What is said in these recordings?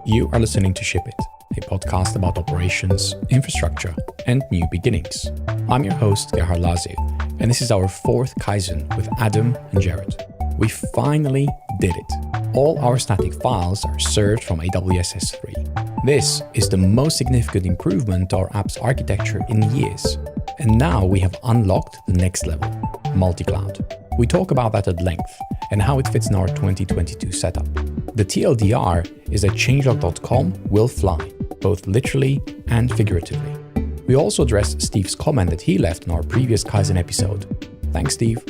You are listening to Ship It, a podcast about operations, infrastructure, and new beginnings. I'm your host, Gerhard Lazio, and this is our fourth Kaizen with Adam and Jared. We finally did it. All our static files are served from AWS S3. This is the most significant improvement to our app's architecture in years. And now we have unlocked the next level, multi-cloud. We talk about that at length and how it fits in our 2022 setup. The TLDR is that changelog.com will fly, both literally and figuratively. We also address Steve's comment that he left in our previous Kaizen episode. Thanks, Steve.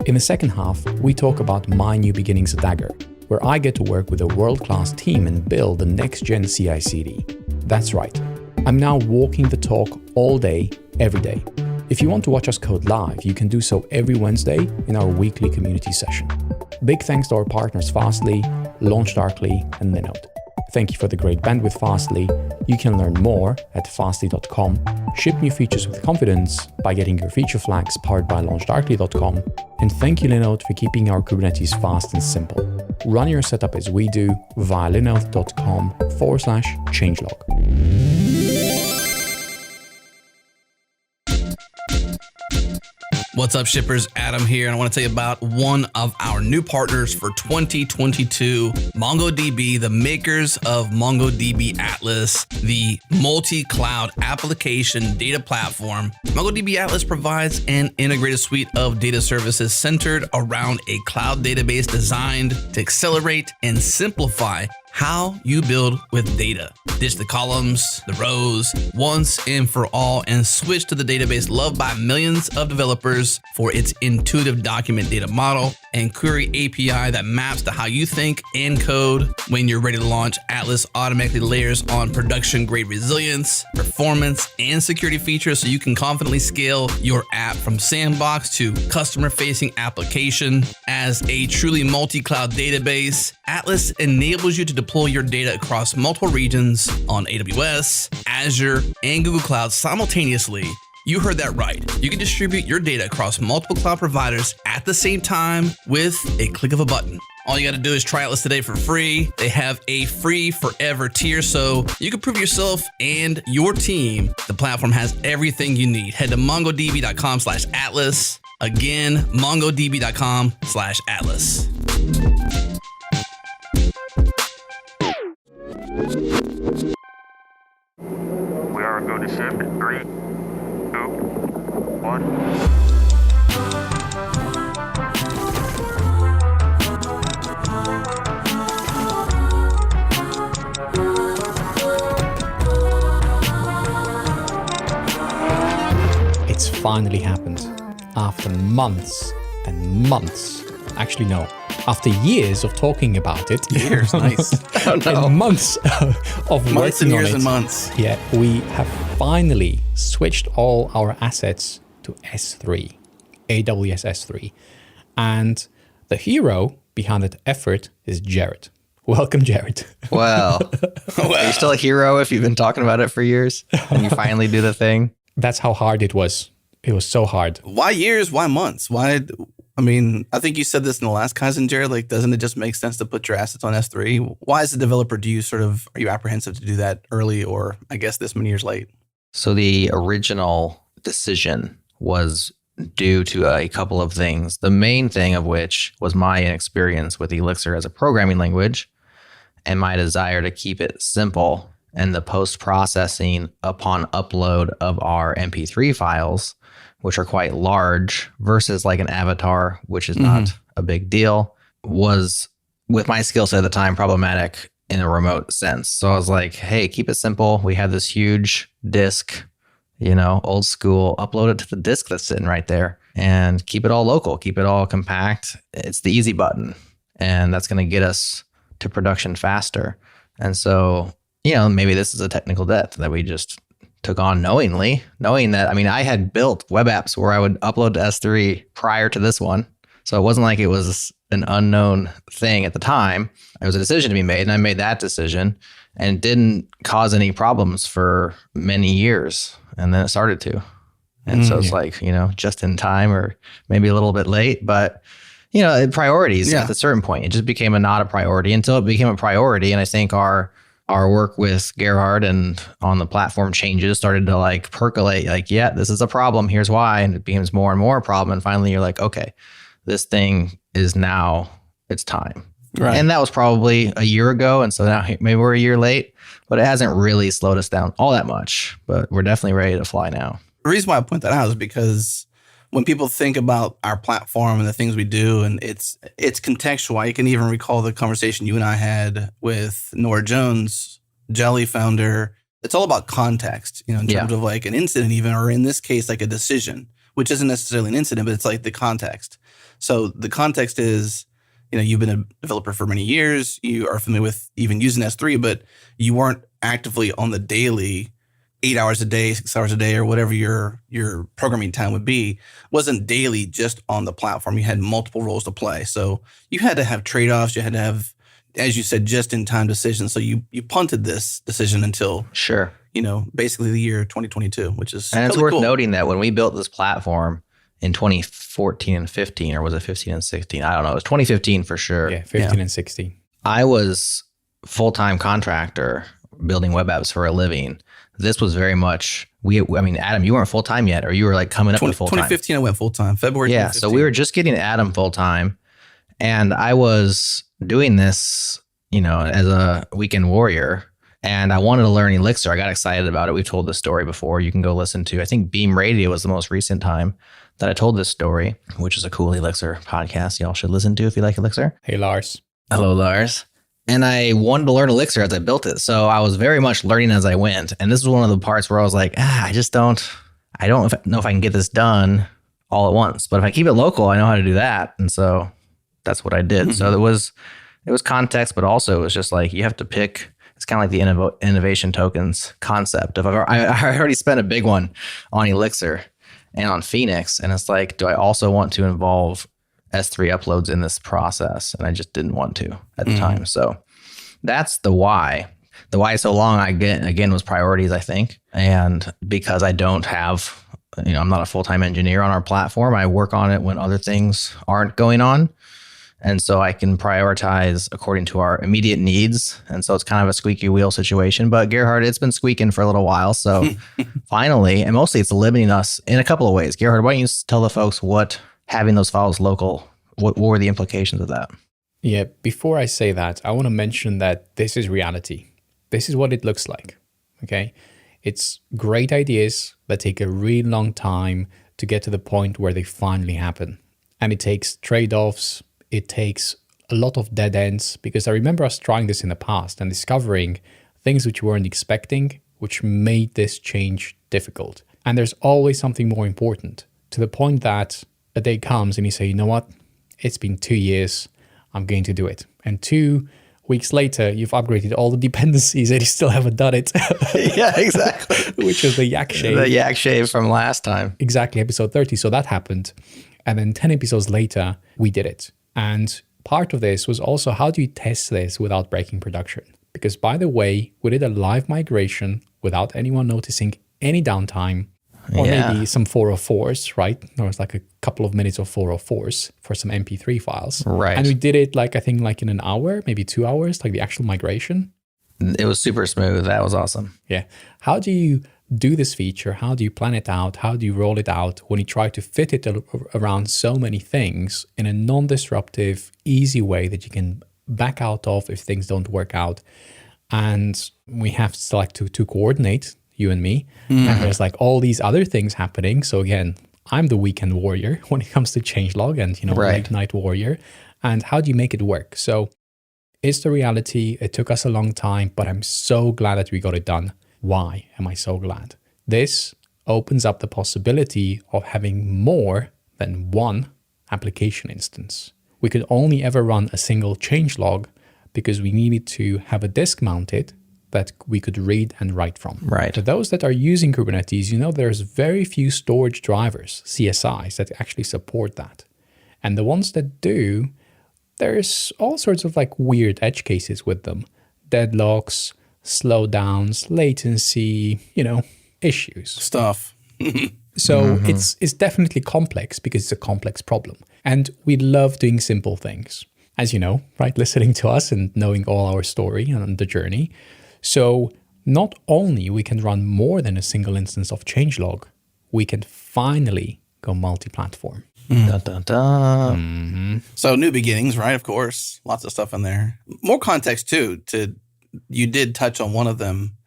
In the second half, we talk about my new beginnings at Dagger, where I get to work with a world-class team and build the next-gen CI/CD. That's right. I'm now walking the talk all day, every day. If you want to watch us code live, you can do so every Wednesday in our weekly community session. Big thanks to our partners Fastly, LaunchDarkly, and Linode. Thank you for the great bandwidth, Fastly. You can learn more at fastly.com. Ship new features with confidence by getting your feature flags powered by launchdarkly.com. And thank you, Linode, for keeping our Kubernetes fast and simple. Run your setup as we do via linode.com/changelog. What's up, shippers? Adam here, and I want to tell you about one of our new partners for 2022, MongoDB, the makers of MongoDB Atlas, the multi-cloud application data platform. MongoDB Atlas provides an integrated suite of data services centered around a cloud database designed to accelerate and simplify how you build with data. Ditch the columns, the rows, once and for all, and switch to the database loved by millions of developers for its intuitive document data model and query API that maps to how you think and code. When you're ready to launch, Atlas automatically layers on production-grade resilience, performance, and security features so you can confidently scale your app from sandbox to customer-facing application. As a truly multi-cloud database, Atlas enables you to deploy your data across multiple regions on AWS, Azure, and Google Cloud simultaneously. You heard that right. You can distribute your data across multiple cloud providers at the same time with a click of a button. All you got to do is try Atlas today for free. They have a free forever tier, so you can prove yourself and your team the platform has everything you need. Head to mongodb.com/Atlas. Again, mongodb.com/Atlas. We are going to ship in 3, 2, 1. It's finally happened. After months and months. Actually, no. After years of talking about it. Years, nice. Oh, no. And months of months working and years on it. and months. Yeah, we have finally switched all our assets to S3, AWS S3. And the hero behind that effort is Jared. Welcome, Jared. Well, are you still a hero if you've been talking about it for years and you finally do the thing? That's how hard it was. It was so hard. Why years? Why months? Why? I mean, I think you said this in the last Kaizen, Jared. Like, doesn't it just make sense to put your assets on S3? Why, as a developer, are you apprehensive to do that early, or I guess this many years late? So the original decision was due to a couple of things. The main thing of which was my inexperience with Elixir as a programming language and my desire to keep it simple, and the post-processing upon upload of our MP3 files, which are quite large, versus like an avatar, which is not a big deal, was, with my skill set at the time, problematic in a remote sense. So I was like, hey, keep it simple. We have this huge disk, old school, upload it to the disk that's sitting right there and keep it all local, keep it all compact. It's the easy button, and that's going to get us to production faster. And so, maybe this is a technical debt that we just took on knowing that, I had built web apps where I would upload to S3 prior to this one. So it wasn't like it was an unknown thing at the time. It was a decision to be made, and I made that decision, and it didn't cause any problems for many years. And then it started to. And so it's like, just in time, or maybe a little bit late, but priorities at a certain point, it just became not a priority until it became a priority. And I think our our work with Gerhard and on the platform changes started to like percolate, like, yeah, this is a problem. Here's why. And it becomes more and more a problem. And finally you're like, okay, this thing is now it's time. Right. And that was probably a year ago. And so now maybe we're a year late, but it hasn't really slowed us down all that much, but we're definitely ready to fly now. The reason why I point that out is because when people think about our platform and the things we do, and it's contextual. I can even recall the conversation you and I had with Nora Jones, Jelly founder. It's all about context, in terms of like an incident even, or in this case, like a decision, which isn't necessarily an incident, but it's like the context. So the context is, you've been a developer for many years. You are familiar with even using S3, but you weren't actively on the daily 8 hours a day, 6 hours a day, or whatever your programming time would be, wasn't daily just on the platform. You had multiple roles to play. So you had to have trade-offs. You had to have, as you said, just-in-time decisions. So you punted this decision until, sure, basically the year 2022, which is and it's totally worth cool. noting that when we built this platform in 2014 and 15, or was it 15 and 16? I don't know. It was 2015 for sure. Yeah, 15 and 16. I was full-time contractor building web apps for a living. This was very much, Adam, you weren't full-time yet, or you were like coming up with full-time. 2015, I went full-time, February 2015. So we were just getting Adam full-time, and I was doing this, as a weekend warrior, and I wanted to learn Elixir. I got excited about it. We've told this story before. You can go listen to, I think Beam Radio was the most recent time that I told this story, which is a cool Elixir podcast y'all should listen to if you like Elixir. Hey, Lars. Hello, Lars. And I wanted to learn Elixir as I built it. So I was very much learning as I went. And this was one of the parts where I was like, I don't know if I can get this done all at once. But if I keep it local, I know how to do that. And so that's what I did. Mm-hmm. So it was context, but also it was just like, you have to pick, it's kind of like the innovation tokens concept. I already spent a big one on Elixir and on Phoenix. And it's like, do I also want to involve S3 uploads in this process? And I just didn't want to at the time. So that's the why. The why so long, again, was priorities, I think. And because I don't have, I'm not a full-time engineer on our platform. I work on it when other things aren't going on. And so I can prioritize according to our immediate needs. And so it's kind of a squeaky wheel situation. But Gerhard, it's been squeaking for a little while. So finally, and mostly it's limiting us in a couple of ways. Gerhard, why don't you tell the folks what having those files local, what were the implications of that? Yeah, before I say that, I want to mention that this is reality. This is what it looks like, okay? It's great ideas that take a really long time to get to the point where they finally happen. And it takes trade-offs, it takes a lot of dead ends, because I remember us trying this in the past and discovering things which we weren't expecting, which made this change difficult. And there's always something more important, to the point that a day comes and you say, you know what? It's been 2 years. I'm going to do it. And 2 weeks later, you've upgraded all the dependencies and you still haven't done it. Yeah, exactly. Which was the yak shave. The yak shave from last time. Exactly, episode 30. So that happened. And then 10 episodes later, we did it. And part of this was also, how do you test this without breaking production? Because by the way, we did a live migration without anyone noticing any downtime. Or maybe some 404s, right? There was like a couple of minutes of 404s for some MP3 files. Right. And we did it I think in an hour, maybe 2 hours, like the actual migration. It was super smooth. That was awesome. Yeah. How do you do this feature? How do you plan it out? How do you roll it out when you try to fit it around so many things in a non-disruptive, easy way that you can back out of if things don't work out? And we have to coordinate, you and me. And there's like all these other things happening. So again, I'm the weekend warrior when it comes to changelog and, late night warrior. And how do you make it work? So it's the reality. It took us a long time, but I'm so glad that we got it done. Why am I so glad? This opens up the possibility of having more than one application instance. We could only ever run a single changelog because we needed to have a disk mounted that we could read and write from. Right. For those that are using Kubernetes, there's very few storage drivers, CSIs, that actually support that. And the ones that do, there's all sorts of weird edge cases with them. Deadlocks, slowdowns, latency, issues. Stuff. So it's definitely complex because it's a complex problem. And we love doing simple things, as you know, right? Listening to us and knowing all our story and the journey. So not only we can run more than a single instance of changelog, we can finally go multi-platform. Dun, dun, dun. So new beginnings, right? Of course, lots of stuff in there. More context too. You did touch on one of them.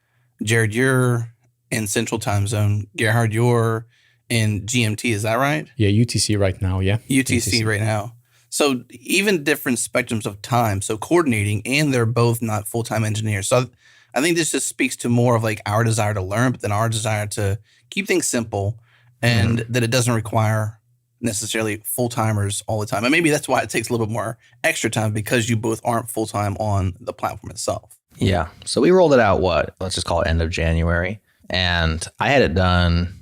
Jared, you're in Central Time Zone. Gerhard, you're in GMT. Is that right? Yeah, UTC right now. Yeah, UTC right now. So even different spectrums of time. So coordinating, and they're both not full-time engineers. So I think this just speaks to more of like our desire to learn, but then our desire to keep things simple, and that it doesn't require necessarily full-timers all the time. And maybe that's why it takes a little bit more extra time, because you both aren't full-time on the platform itself. Yeah. So we rolled it out, let's just call it end of January. And I had it done,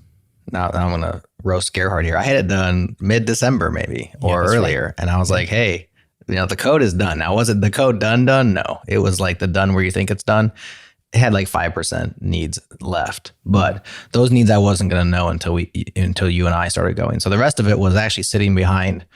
now I'm going to roast Gerhard here. I had it done mid-December maybe, or earlier. Right. And I was like, hey, the code is done. Now, was it the code done? No, it was like the done where you think it's done. It had like 5% needs left, but those needs I wasn't going to know until you and I started going. So the rest of it was actually sitting behind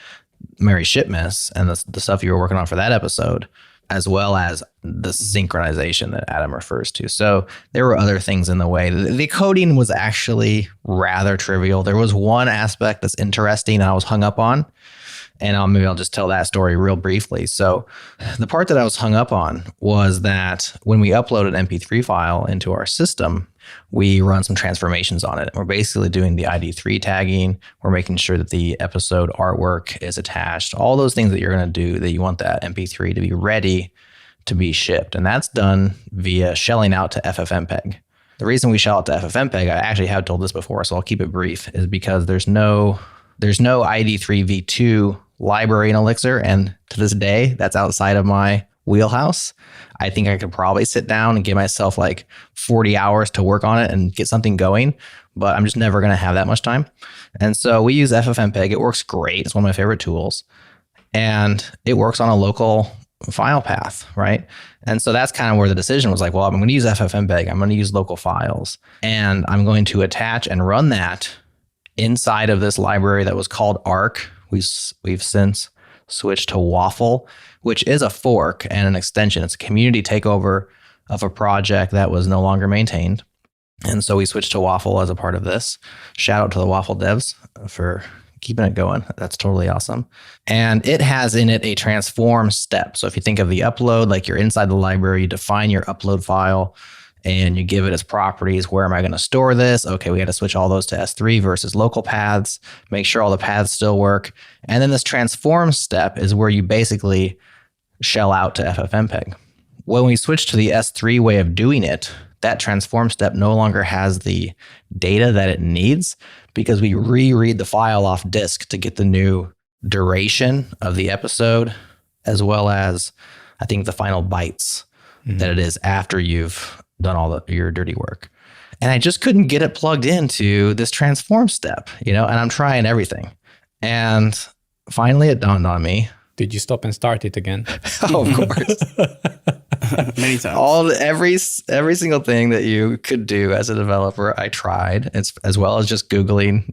Mary Shipmas and the stuff you were working on for that episode, as well as the synchronization that Adam refers to. So there were other things in the way. The coding was actually rather trivial. There was one aspect that's interesting I was hung up on. And maybe I'll just tell that story real briefly. So the part that I was hung up on was that when we upload an MP3 file into our system, we run some transformations on it. We're basically doing the ID3 tagging. We're making sure that the episode artwork is attached. All those things that you're going to do that you want that MP3 to be ready to be shipped. And that's done via shelling out to FFmpeg. The reason we shell out to FFmpeg, I actually have told this before, so I'll keep it brief, is because there's no ID3 v2 library in Elixir, and to this day, that's outside of my wheelhouse. I think I could probably sit down and give myself like 40 hours to work on it and get something going, but I'm just never going to have that much time. And so we use FFmpeg. It works great. It's one of my favorite tools, and it works on a local file path, right? And so that's kind of where the decision was like, well, I'm going to use FFmpeg. I'm going to use local files, and I'm going to attach and run that inside of this library that was called Arc. We've since switched to Waffle, which is a fork and an extension. It's a community takeover of a project that was no longer maintained. And so we switched to Waffle as a part of this. Shout out to the Waffle devs for keeping it going. That's totally awesome. And it has in it a transform step. So if you think of the upload, like you're inside the library, you define your upload file, and you give it its properties. Where am I going to store this? Okay, we got to switch all those to S3 versus local paths, make sure all the paths still work. And then this transform step is where you basically shell out to FFmpeg. When we switch to the S3 way of doing it, that transform step no longer has the data that it needs, because we reread the file off disk to get the new duration of the episode, as well as I think the final bytes that it is after you've done all your dirty work. And I just couldn't get it plugged into this transform step, and I'm trying everything. And finally it dawned on me. Did you stop and start it again? Oh, of course. Many times. Every single thing that you could do as a developer, I tried, as well as just Googling,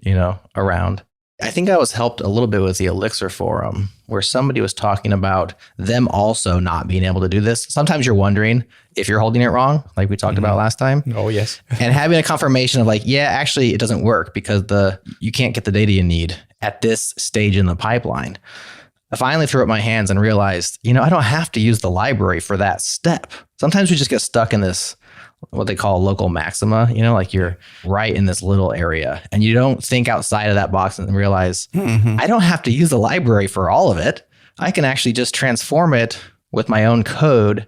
around. I think I was helped a little bit with the Elixir forum, where somebody was talking about them also not being able to do this. Sometimes you're wondering if you're holding it wrong, like we talked about last time. Oh, yes. And having a confirmation of like, yeah, actually it doesn't work because you can't get the data you need at this stage in the pipeline. I finally threw up my hands and realized, I don't have to use the library for that step. Sometimes we just get stuck in this, what they call local maxima, like you're right in this little area and you don't think outside of that box and realize, I don't have to use the library for all of it. I can actually just transform it with my own code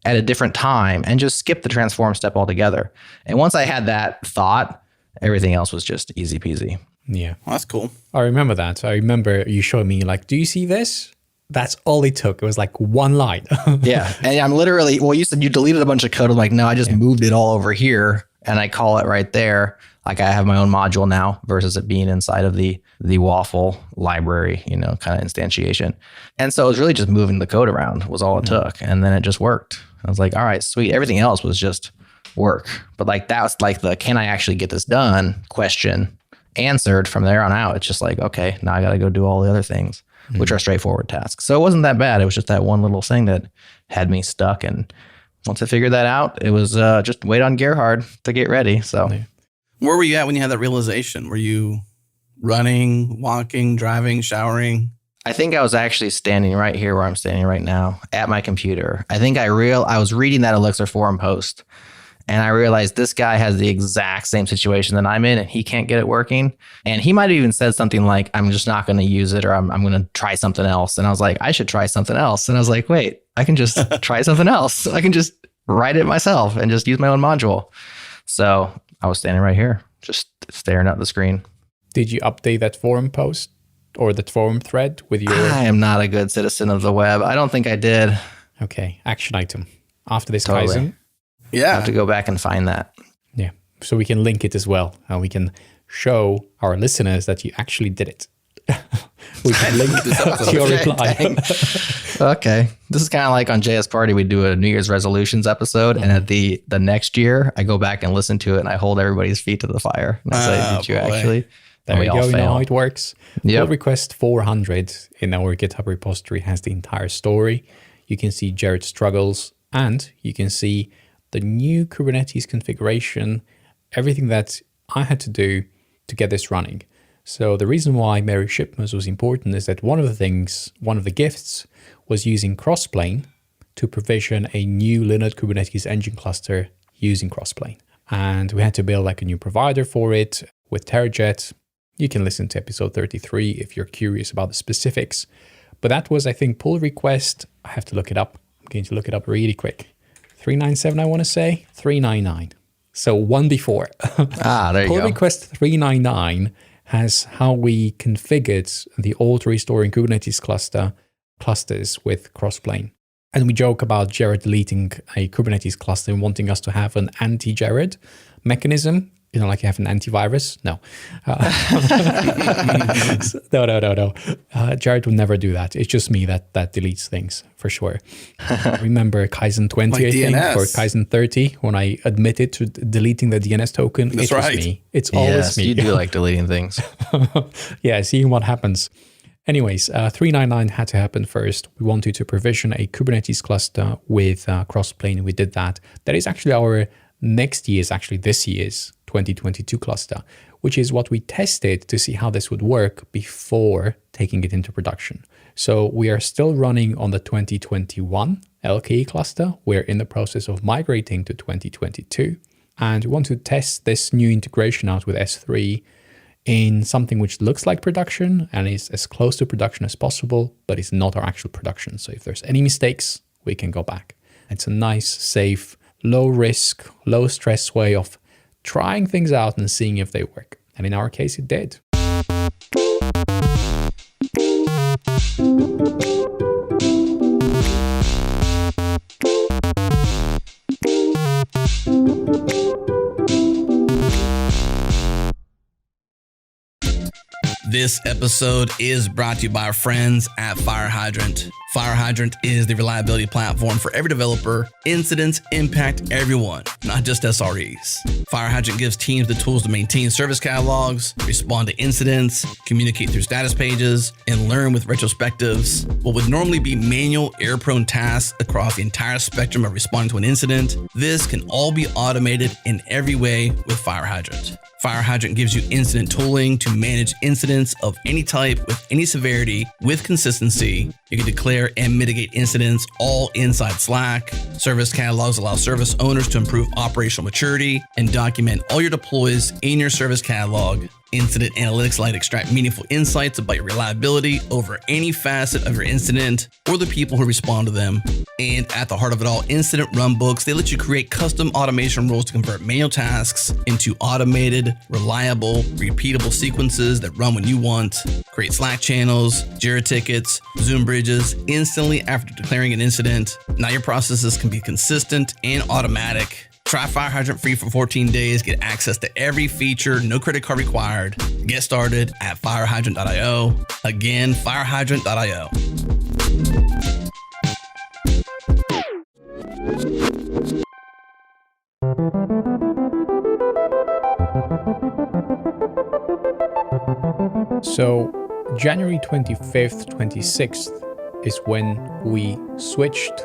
at a different time and just skip the transform step altogether. And once I had that thought, everything else was just easy peasy. Yeah. Well, that's cool. I remember that. I remember you showed me like, do you see this? That's all it took. It was like one line. Yeah. And I'm literally, you said you deleted a bunch of code. I'm like, no, I just moved it all over here and I call it right there. Like I have my own module now versus it being inside of the Waffle library, kind of instantiation. And so it was really just moving the code around was all it took. And then it just worked. I was like, all right, sweet. Everything else was just work. But like that was like the, can I actually get this done question answered from there on out. It's just like, okay, now I got to go do all the other things, which are straightforward tasks. So it wasn't that bad. It was just that one little thing that had me stuck and once I figured that out, it was just wait on Gerhard to get ready. So Where were you at when you had that realization? Were you running, walking, driving, showering? I think I was actually standing right here where I'm standing right now at my computer. I think I was reading that Elixir forum post, and I realized this guy has the exact same situation that I'm in, and he can't get it working. And he might have even said something like, I'm just not going to use it, or I'm going to try something else. And I was like, I should try something else. And I was like, wait, I can just try something else. I can just write it myself and just use my own module. So I was standing right here, just staring at the screen. Did you update that forum post or that forum thread with your... I am not a good citizen of the web. I don't think I did. Okay, action item. After this Totally. Kaizen, Yeah. I have to go back and find that. yeah, so we can link it as well. And we can show our listeners that you actually did it. We can link to your reply. Okay. This is kind of like on JS Party, we do a New Year's resolutions episode. And at the next year, I go back and listen to it and I hold everybody's feet to the fire. And I say, did you boy. actually? There And we we go. all You know fail. how it works. Yep. Pull request 400 in our GitHub repository has the entire story. You can see Jared's struggles, and you can see the new Kubernetes configuration, everything that I had to do to get this running. So the reason why Merry Shipmas was important is that one of the gifts was using Crossplane to provision a new Linux Kubernetes engine cluster using Crossplane. And we had to build like a new provider for it with TerraJet. You can listen to episode 33 if you're curious about the specifics. But that was, I think, pull request. I have to look it up. I'm going to look it up really quick. 397, I want to say. 399. So one before. There you Pull go. request 399 has how we configured the old restoring Kubernetes clusters with Crossplane. And we joke about Jared deleting a Kubernetes cluster and wanting us to have an anti-Jared mechanism. You know, like you have an antivirus. No. No. Jared would never do that. It's just me that deletes things, for sure. Remember Kaizen 20, Like I think, DNS. or Kaizen 30, when I admitted to deleting the DNS token. That's it was right. me. It's always Yes, me. you do like deleting things. Yeah, seeing what happens. Anyways, 399 had to happen first. We wanted to provision a Kubernetes cluster with Crossplane. We did that. That is actually our this year's 2022 cluster, which is what we tested to see how this would work before taking it into production. So we are still running on the 2021 LKE cluster. We're in the process of migrating to 2022. And we want to test this new integration out with S3 in something which looks like production and is as close to production as possible, but it's not our actual production. So if there's any mistakes, we can go back. It's a nice, safe, low risk, low stress way of trying things out and seeing if they work. And in our case, it did. This episode is brought to you by our friends at Fire Hydrant. Fire Hydrant is the reliability platform for every developer. Incidents impact everyone, not just SREs. Fire Hydrant gives teams the tools to maintain service catalogs, respond to incidents, communicate through status pages, and learn with retrospectives. What would normally be manual, error-prone tasks across the entire spectrum of responding to an incident, this can all be automated in every way with Fire Hydrant. Fire Hydrant gives you incident tooling to manage incidents of any type with any severity with consistency. You can declare and mitigate incidents all inside Slack. Service catalogs allow service owners to improve operational maturity and document all your deploys in your service catalog. Incident analytics let extract meaningful insights about your reliability over any facet of your incident or the people who respond to them. And at the heart of it all, incident runbooks, they let you create custom automation rules to convert manual tasks into automated, reliable, repeatable sequences that run when you want. Create Slack channels, Jira tickets, Zoom bridges instantly after declaring an incident. Now your processes can be consistent and automatic. Try Fire Hydrant free for 14 days. Get access to every feature, no credit card required. Get started at firehydrant.io. Again, firehydrant.io. So January 25th, 26th is when we switched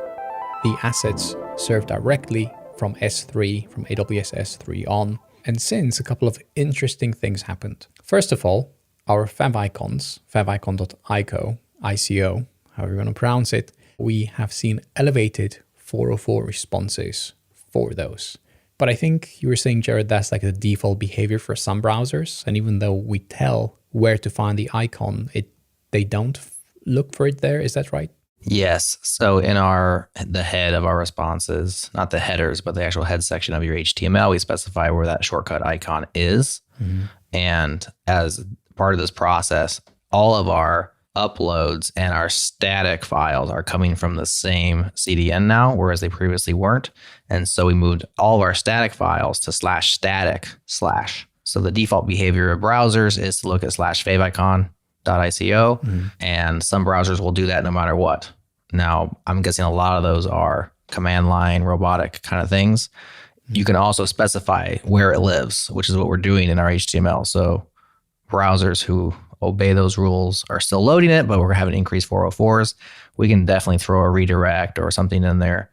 the assets serve directly from S3, from AWS S3 on. And since, a couple of interesting things happened. First of all, our favicons, favicon.ico, ICO, however you want to pronounce it, we have seen elevated 404 responses for those. But I think you were saying, Jared, that's like the default behavior for some browsers. And even though we tell where to find the icon, they don't look for it there. Is that right? Yes. So in the head of our responses, not the headers, but the actual head section of your HTML, we specify where that shortcut icon is. Mm-hmm. And as part of this process, all of our uploads and our static files are coming from the same CDN now, whereas they previously weren't. And so we moved all of our static files to /static/. So the default behavior of browsers is to look at /favicon.ico, and some browsers will do that no matter what. Now, I'm guessing a lot of those are command line, robotic kind of things. You can also specify where it lives, which is what we're doing in our HTML. So browsers who obey those rules are still loading it, but we're having increased 404s. We can definitely throw a redirect or something in there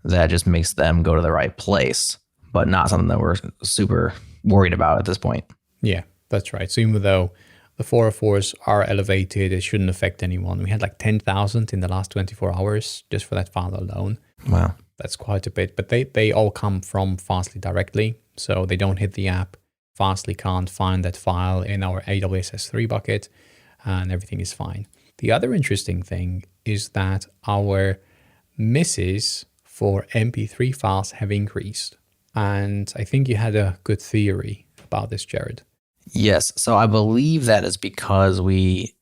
that just makes them go to the right place, but not something that we're super worried about at this point. Yeah, that's right. So even though the 404s are elevated, it shouldn't affect anyone. We had like 10,000 in the last 24 hours just for that file alone. Wow. That's quite a bit, but they all come from Fastly directly, so they don't hit the app. Fastly can't find that file in our AWS S3 bucket, and everything is fine. The other interesting thing is that our misses for MP3 files have increased. And I think you had a good theory about this, Jared. Yes. So I believe that is because we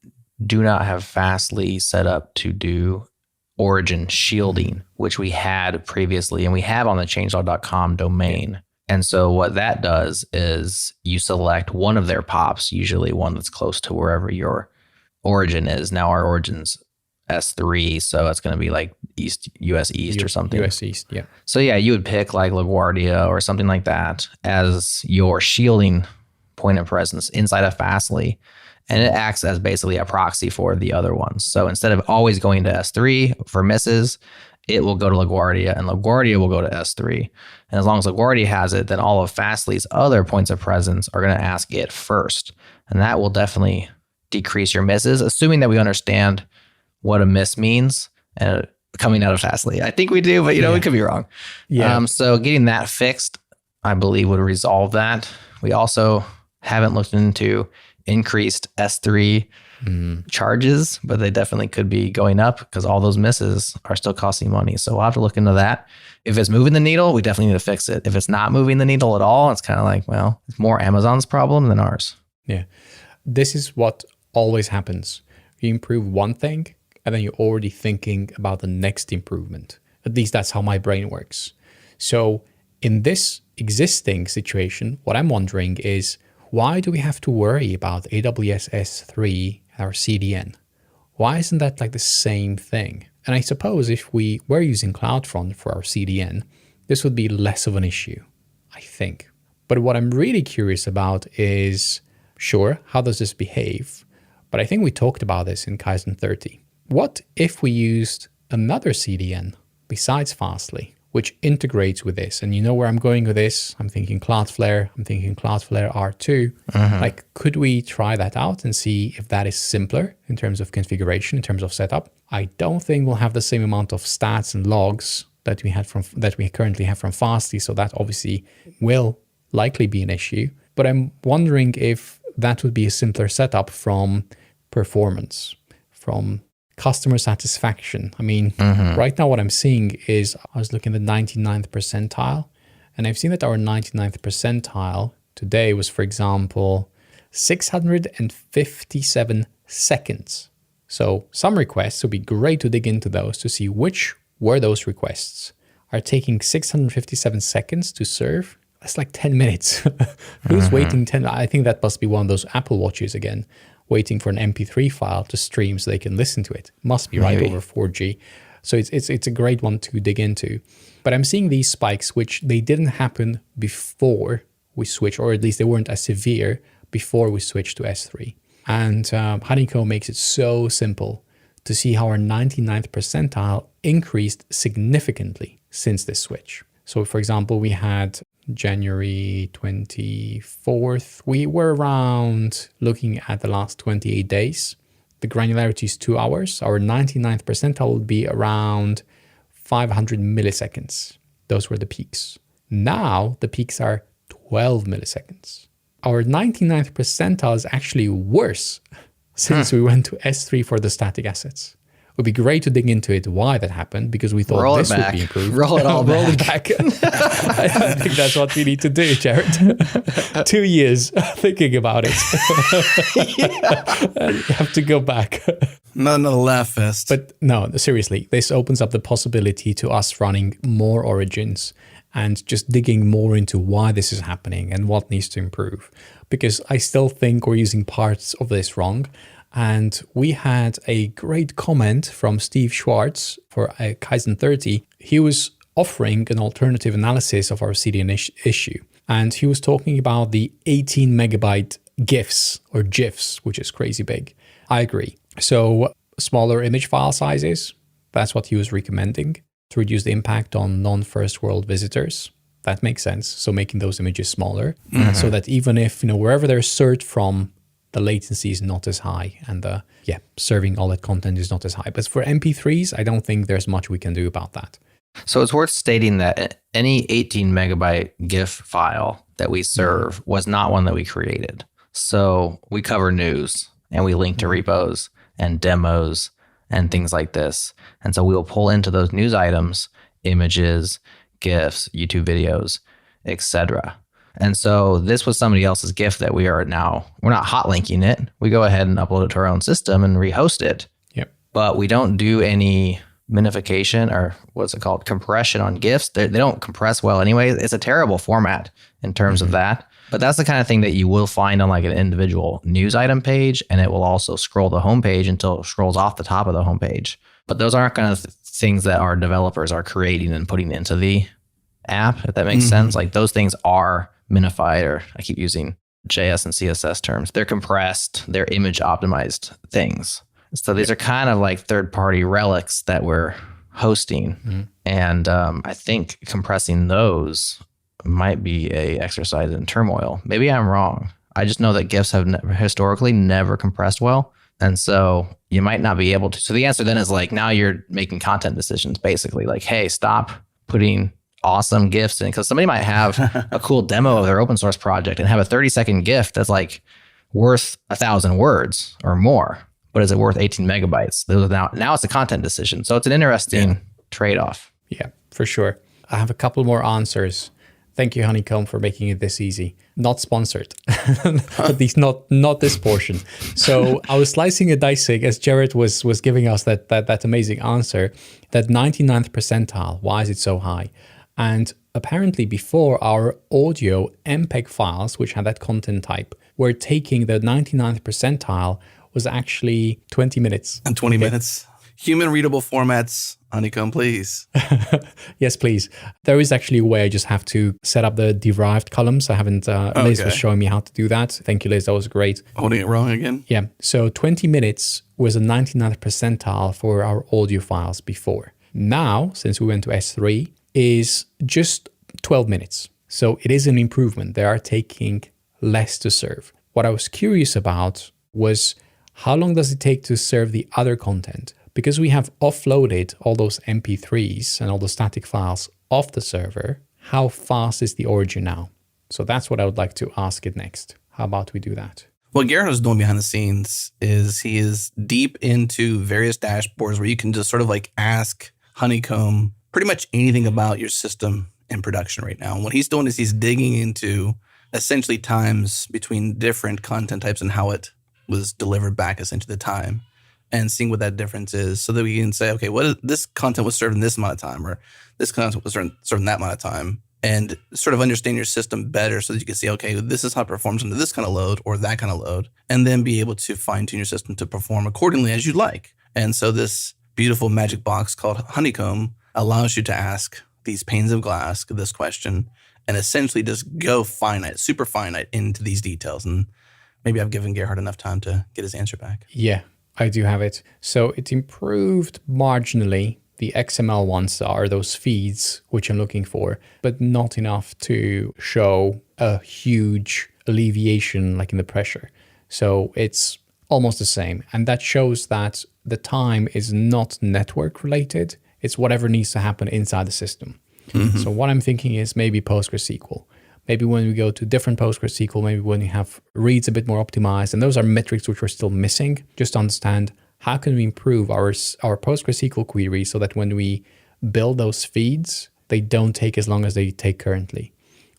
do not have Fastly set up to do origin shielding, which we had previously, and we have on the changelog.com domain. Yeah. And so what that does is you select one of their pops, usually one that's close to wherever your origin is. Now our origin's S3, so it's going to be like US East or something. US East, yeah. So yeah, you would pick like LaGuardia or something like that as your shielding point of presence inside of Fastly. And it acts as basically a proxy for the other ones. So instead of always going to S3 for misses, it will go to LaGuardia, and LaGuardia will go to S3. And as long as LaGuardia has it, then all of Fastly's other points of presence are going to ask it first. And that will definitely decrease your misses, assuming that we understand what a miss means coming out of Fastly. I think we do, but we could be wrong. Yeah. So getting that fixed, I believe, would resolve that. We also haven't looked into increased S3 charges, but they definitely could be going up because all those misses are still costing money. So we'll have to look into that. If it's moving the needle, we definitely need to fix it. If it's not moving the needle at all, it's kind of like, well, it's more Amazon's problem than ours. Yeah. This is what always happens. You improve one thing, and then you're already thinking about the next improvement. At least that's how my brain works. So in this existing situation, what I'm wondering is, why do we have to worry about AWS S3, our CDN? Why isn't that like the same thing? And I suppose if we were using CloudFront for our CDN, this would be less of an issue, I think. But what I'm really curious about is, sure, how does this behave? But I think we talked about this in Kaizen 30. What if we used another CDN besides Fastly, which integrates with this? And you know where I'm going with this. I'm thinking Cloudflare. I'm thinking Cloudflare R2. Like, could we try that out and see if that is simpler in terms of configuration, in terms of setup? I don't think we'll have the same amount of stats and logs that we currently have from Fastly. So that obviously will likely be an issue. But I'm wondering if that would be a simpler setup from performance, from customer satisfaction. I mean, right now what I'm seeing is, I was looking at the 99th percentile, and I've seen that our 99th percentile today was, for example, 657 seconds. So some requests, would be great to dig into those to see which were those requests. Are taking 657 seconds to serve? That's like 10 minutes. Who's waiting 10? I think that must be one of those Apple Watches again, waiting for an MP3 file to stream so they can listen to it. Must be right over 4G. So it's a great one to dig into. But I'm seeing these spikes, which they didn't happen before we switched, or at least they weren't as severe before we switched to S3. And Honeycomb makes it so simple to see how our 99th percentile increased significantly since this switch. So for example, we had January 24th. We were around looking at the last 28 days. The granularity is 2 hours. Our 99th percentile would be around 500 milliseconds. Those were the peaks. Now the peaks are 12 milliseconds. Our 99th percentile is actually worse since we went to S3 for the static assets. It would be great to dig into it, why that happened, because we thought this would be improved. Roll it all Roll back. it back. I think that's what we need to do, Jared. 2 years thinking about it. You have to go back. Not another laugh fest. But no, seriously, this opens up the possibility to us running more origins and just digging more into why this is happening and what needs to improve. Because I still think we're using parts of this wrong. And we had a great comment from Steve Schwartz for Kaizen 30. He was offering an alternative analysis of our CDN issue. And he was talking about the 18 megabyte GIFs or GIFs, which is crazy big. I agree. So smaller image file sizes, that's what he was recommending to reduce the impact on non-first world visitors. That makes sense. So making those images smaller so that even if, wherever they're served from, the latency is not as high and serving all that content is not as high. But for MP3s, I don't think there's much we can do about that. So it's worth stating that any 18 megabyte GIF file that we serve was not one that we created. So we cover news and we link to repos and demos and things like this. And so we'll pull into those news items, images, GIFs, YouTube videos, etc. And so this was somebody else's GIF that we're not hot linking it. We go ahead and upload it to our own system and rehost it. Yep. But we don't do any minification or what's it called? Compression on GIFs. They don't compress well anyway. It's a terrible format in terms of that. But that's the kind of thing that you will find on like an individual news item page. And it will also scroll the homepage until it scrolls off the top of the homepage. But those aren't kind of things that our developers are creating and putting into the app, if that makes sense. Like those things are minified, or I keep using JS and CSS terms. They're compressed, they're image optimized things. So these are kind of like third-party relics that we're hosting. And I think compressing those might be a exercise in turmoil. Maybe I'm wrong. I just know that GIFs have historically never compressed well. And so you might not be able to. So the answer then is like, now you're making content decisions, basically like, hey, stop putting awesome GIFs in, because somebody might have a cool demo of their open source project and have a 30-second GIF that's like worth 1,000 words or more. But is it worth 18 megabytes? Now it's a content decision. So it's an interesting trade-off. Yeah, for sure. I have a couple more answers. Thank you, Honeycomb, for making it this easy. Not sponsored, at least not this portion. So I was slicing and dicing as Jared was giving us that amazing answer, that 99th percentile. Why is it so high? And apparently before, our audio MPEG files, which had that content type, were taking the 99th percentile was actually 20 minutes. And 20 minutes. Human readable formats, Honeycomb, please. Yes, please. There is actually a way. I just have to set up the derived columns. I haven't, Liz was showing me how to do that. Thank you, Liz. That was great. Holding it wrong again? Yeah. So 20 minutes was a 99th percentile for our audio files before. Now, since we went to S3, is just 12 minutes. So it is an improvement. They are taking less to serve. What I was curious about was how long does it take to serve the other content? Because we have offloaded all those MP3s and all the static files off the server, how fast is the origin now? So that's what I would like to ask it next. How about we do that? What Gerhard is doing behind the scenes is he is deep into various dashboards where you can just sort of like ask Honeycomb pretty much anything about your system in production right now. And what he's doing is he's digging into essentially times between different content types and how it was delivered back essentially the time, and seeing what that difference is, so that we can say, okay, this content was served in this amount of time, or this content was served in that amount of time, and sort of understand your system better so that you can see, okay, this is how it performs under this kind of load or that kind of load, and then be able to fine tune your system to perform accordingly as you'd like. And so this beautiful magic box called Honeycomb allows you to ask these panes of glass, this question, and essentially just go finite, super finite into these details. And maybe I've given Gerhard enough time to get his answer back. Yeah, I do have it. So it improved marginally The XML ones are those feeds which I'm looking for, but not enough to show a huge alleviation like in the pressure. So it's almost the same. And that shows that the time is not network related. It's whatever needs to happen inside the system. So what I'm thinking is maybe PostgreSQL. Maybe when we go to different PostgreSQL, maybe when we have reads a bit more optimized, and those are metrics which we're still missing, just to understand how can we improve our PostgreSQL queries so that when we build those feeds, they don't take as long as they take currently.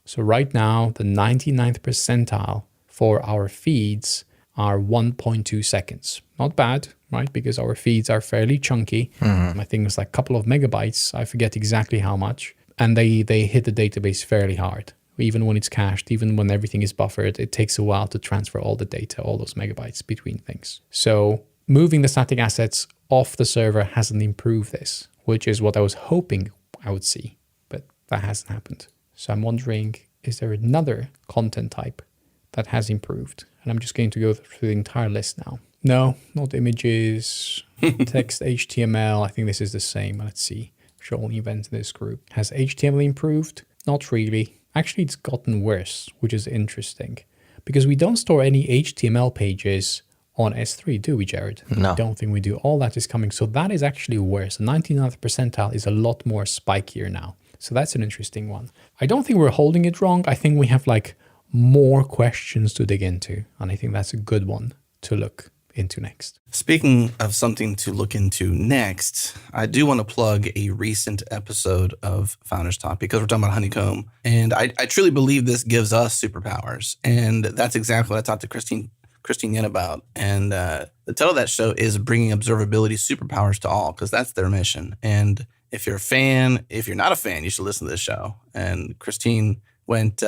So right now, the 99th percentile for our feeds are 1.2 seconds. Not bad, right? Because our feeds are fairly chunky. I think it's like a couple of megabytes. I forget exactly how much. And they hit the database fairly hard. Even when it's cached, even when everything is buffered, it takes a while to transfer all the data, all those megabytes between things. So moving the static assets off the server hasn't improved this, which is what I was hoping I would see, but that hasn't happened. So I'm wondering, is there another content type that has improved? And I'm just going to go through the entire list now. No, not images, text, HTML. I think this is the same. Let's see. Show only events in this group. Has HTML improved? Not really. Actually, it's gotten worse, which is interesting because we don't store any HTML pages on S3, do we, Jared? No. I don't think we do. All that is coming. So that is actually worse. The 99th percentile is a lot more spikier now. So that's an interesting one. I don't think we're holding it wrong. I think we have like more questions to dig into. And I think that's a good one to look into next. Speaking of something to look into next, I do want to plug a recent episode of Founders Talk because we're talking about honeycomb. And I truly believe this gives us superpowers. And that's exactly what I talked to Christine Yen about. And the title of that show is Bringing Observability Superpowers to All, because that's their mission. And if you're a fan, if you're not a fan, you should listen to this show. And Christine went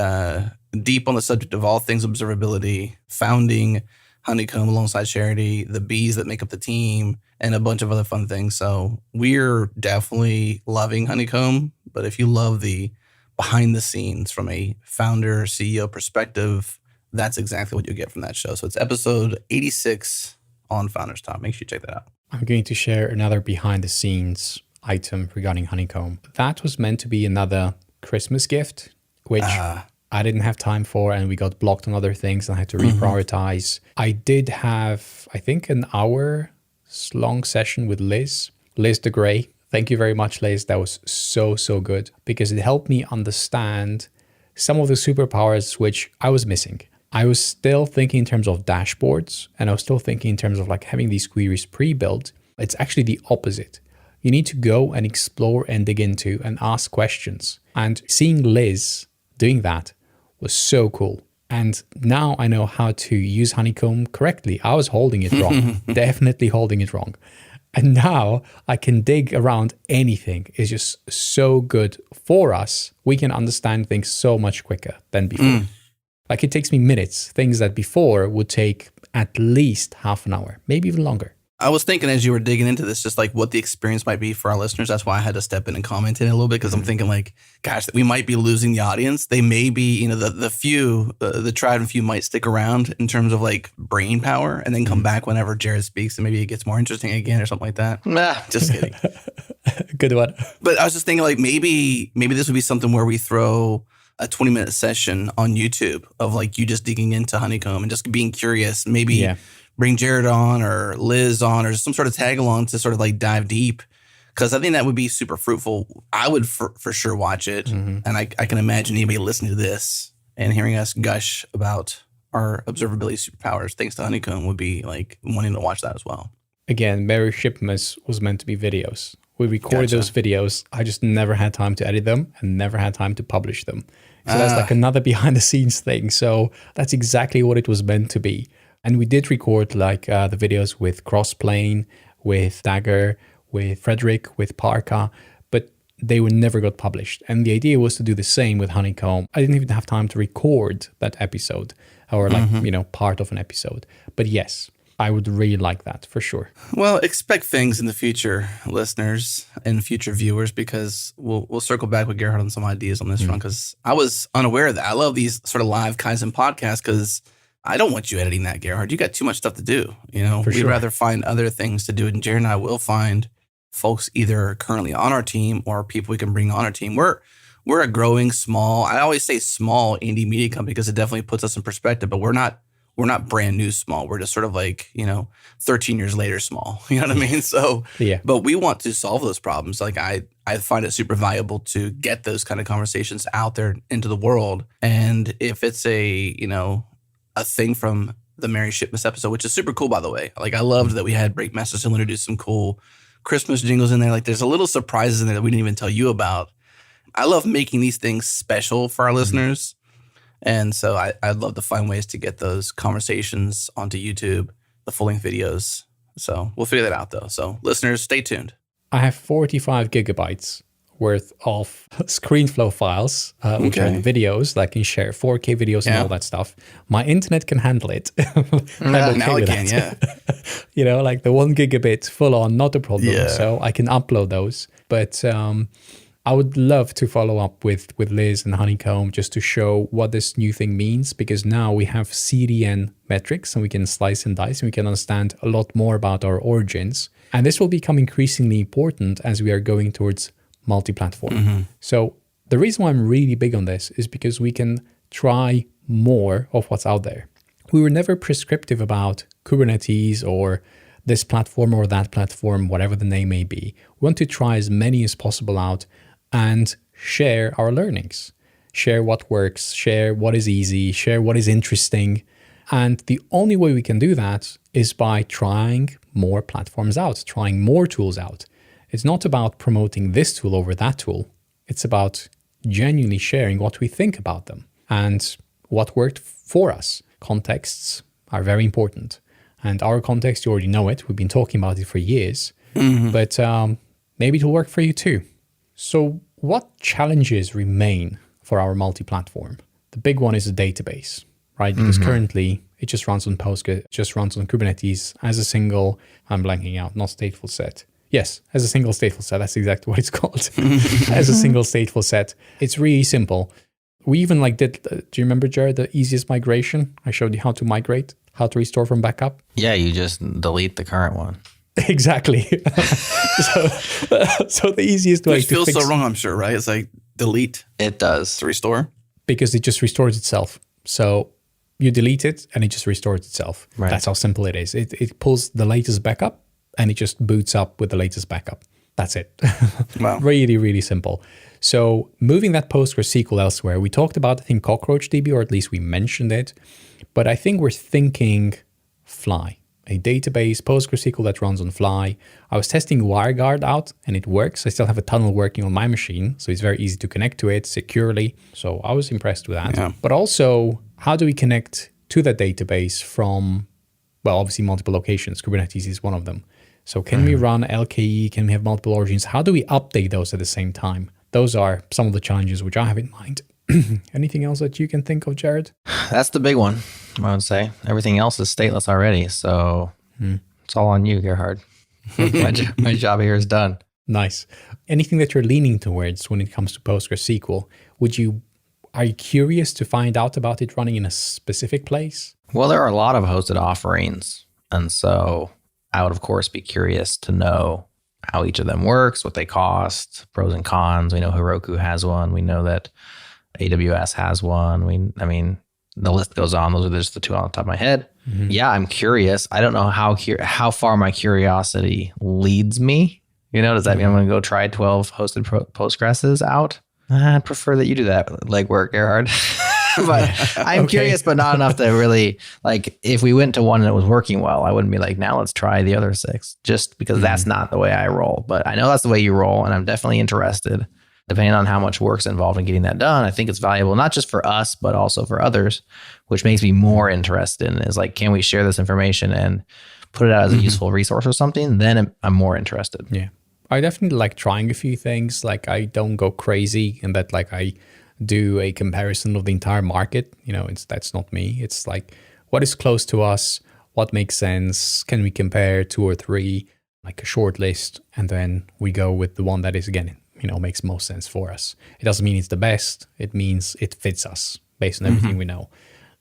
deep on the subject of all things observability, founding Honeycomb alongside Charity, the bees that make up the team, and a bunch of other fun things. So we're definitely loving Honeycomb. But if you love the behind the scenes from a founder, CEO perspective, that's exactly what you'll get from that show. So it's episode 86 on Founders Talk. Make sure you check that out. I'm going to share another behind the scenes item regarding Honeycomb. That was meant to be another Christmas gift, which I didn't have time for, and we got blocked on other things and I had to reprioritize. I did have, I think, an hour-long session with Liz de Grey. Thank you very much, Liz. That was so good because it helped me understand some of the superpowers which I was missing. I was still thinking in terms of dashboards, and I was still thinking in terms of like having these queries pre-built. It's actually the opposite. You need to go and explore and dig into and ask questions. And seeing Liz doing that was so cool. And now I know how to use Honeycomb correctly. I was holding it wrong, definitely holding it wrong. And now I can dig around anything. It's just so good for us. We can understand things so much quicker than before. Like it takes me minutes, things that before would take at least half an hour, maybe even longer. I was thinking as you were digging into this, just like what the experience might be for our listeners. That's why I had to step in and comment in a little bit because I'm thinking like, gosh, we might be losing the audience. They may be, the tried and few might stick around in terms of like brain power and then come back whenever Jared speaks and maybe it gets more interesting again or something like that. Nah, just kidding. Good one. But I was just thinking like maybe this would be something where we throw a 20-minute session on YouTube of like you just digging into Honeycomb and just being curious. Maybe bring Jared on or Liz on or some sort of tag along to sort of like dive deep. Because I think that would be super fruitful. I would for sure watch it. And I can imagine anybody listening to this and hearing us gush about our observability superpowers thanks to Honeycomb would be like wanting to watch that as well. Again, Merry Shipmas was meant to be videos. We recorded those videos. I just never had time to edit them and never had time to publish them. So that's like another behind the scenes thing. So that's exactly what it was meant to be. And we did record like the videos with Crossplane, with Dagger, with Frederick, with Parka, but they were never got published. And the idea was to do the same with Honeycomb. I didn't even have time to record that episode or like, part of an episode. But yes, I would really like that for sure. Well, expect things in the future, listeners and future viewers, because we'll circle back with Gerhard on some ideas on this front because I was unaware of that. I love these sort of live Kaizen podcasts because I don't want you editing that, Gerhard. You got too much stuff to do. We'd rather find other things to do. And Jared and I will find folks either currently on our team or people we can bring on our team. We're a growing small, I always say small indie media company because it definitely puts us in perspective, but we're not brand new small. We're just sort of like, 13 years later small. You know what I mean? So, Yeah. but we want to solve those problems. Like I find it super valuable to get those kind of conversations out there into the world. And if it's a thing from the Merry Shipmas episode, which is super cool, by the way. Like I loved that we had Break Masters and introduce some cool Christmas jingles in there. Like there's a little surprises in there that we didn't even tell you about. I love making these things special for our listeners. And so I'd love to find ways to get those conversations onto YouTube, the full-length videos. So we'll figure that out, though. So listeners, stay tuned. I have 45 gigabytes worth of ScreenFlow files, which are the videos that I can share, 4K videos and all that stuff. My internet can handle it. Now it can, yeah. Like the 1 gigabit full on, not a problem. Yeah. So I can upload those. But I would love to follow up with Liz and Honeycomb just to show what this new thing means, because now we have CDN metrics and we can slice and dice and we can understand a lot more about our origins. And this will become increasingly important as we are going towards multi-platform. So the reason why I'm really big on this is because we can try more of what's out there. We were never prescriptive about Kubernetes or this platform or that platform, whatever the name may be. We want to try as many as possible out and share our learnings, share what works, share what is easy, share what is interesting. And the only way we can do that is by trying more platforms out, trying more tools out. It's not about promoting this tool over that tool. It's about genuinely sharing what we think about them and what worked for us. Contexts are very important. And our context, you already know it. We've been talking about it for years. But maybe it'll work for you too. So what challenges remain for our multi-platform? The big one is the database, right? Because currently it just runs on Postgres, it just runs on Kubernetes as a single, I'm blanking out, not stateful set. Yes, as a single stateful set. That's exactly what it's called. As a single stateful set. It's really simple. We even did, do you remember, Jared, the easiest migration? I showed you how to migrate, how to restore from backup. Yeah, you just delete the current one. Exactly. So the easiest way Which to feels fix so wrong, I'm sure, right? It's like delete It does. to restore. because it just restores itself. So you delete it and it just restores itself. Right. That's how simple it is. It pulls the latest backup and it just boots up with the latest backup. That's it. Wow. Really, really simple. So moving that PostgreSQL elsewhere, we talked about, I think, CockroachDB, or at least we mentioned it. But I think we're thinking Fly, a database, PostgreSQL that runs on Fly. I was testing WireGuard out and it works. I still have a tunnel working on my machine, so it's very easy to connect to it securely. So I was impressed with that. Yeah. But also, how do we connect to that database from, well, obviously multiple locations. Kubernetes is one of them. So can we run LKE? Can we have multiple origins? How do we update those at the same time? Those are some of the challenges which I have in mind. Anything else that you can think of, Jared? That's the big one, I would say. Everything else is stateless already. So it's all on you, Gerhard. My job here is done. Nice. Anything that you're leaning towards when it comes to PostgreSQL? Are you curious to find out about it running in a specific place? Well, there are a lot of hosted offerings. And so I would, of course, be curious to know how each of them works, what they cost, pros and cons. We know Heroku has one. We know that AWS has one. The list goes on. Those are just the two on the top of my head. Mm-hmm. Yeah, I'm curious. I don't know how far my curiosity leads me. Does that mean I'm going to go try 12 hosted Postgres out? I'd prefer that you do that legwork, Gerhard. But I'm curious, but not enough to really, if we went to one and it was working well, I wouldn't be like, now let's try the other 6, just because that's not the way I roll. But I know that's the way you roll, and I'm definitely interested. Depending on how much work's involved in getting that done, I think it's valuable, not just for us, but also for others, which makes me more interested in is can we share this information and put it out as a useful resource or something? Then I'm more interested. Yeah. I definitely like trying a few things. I don't go crazy in that I do a comparison of the entire market. That's not me. It's what is close to us, what makes sense, can we compare 2 or 3, a short list, and then we go with the one that is, again, makes most sense for us. It doesn't mean it's the best. It means it fits us based on everything we know.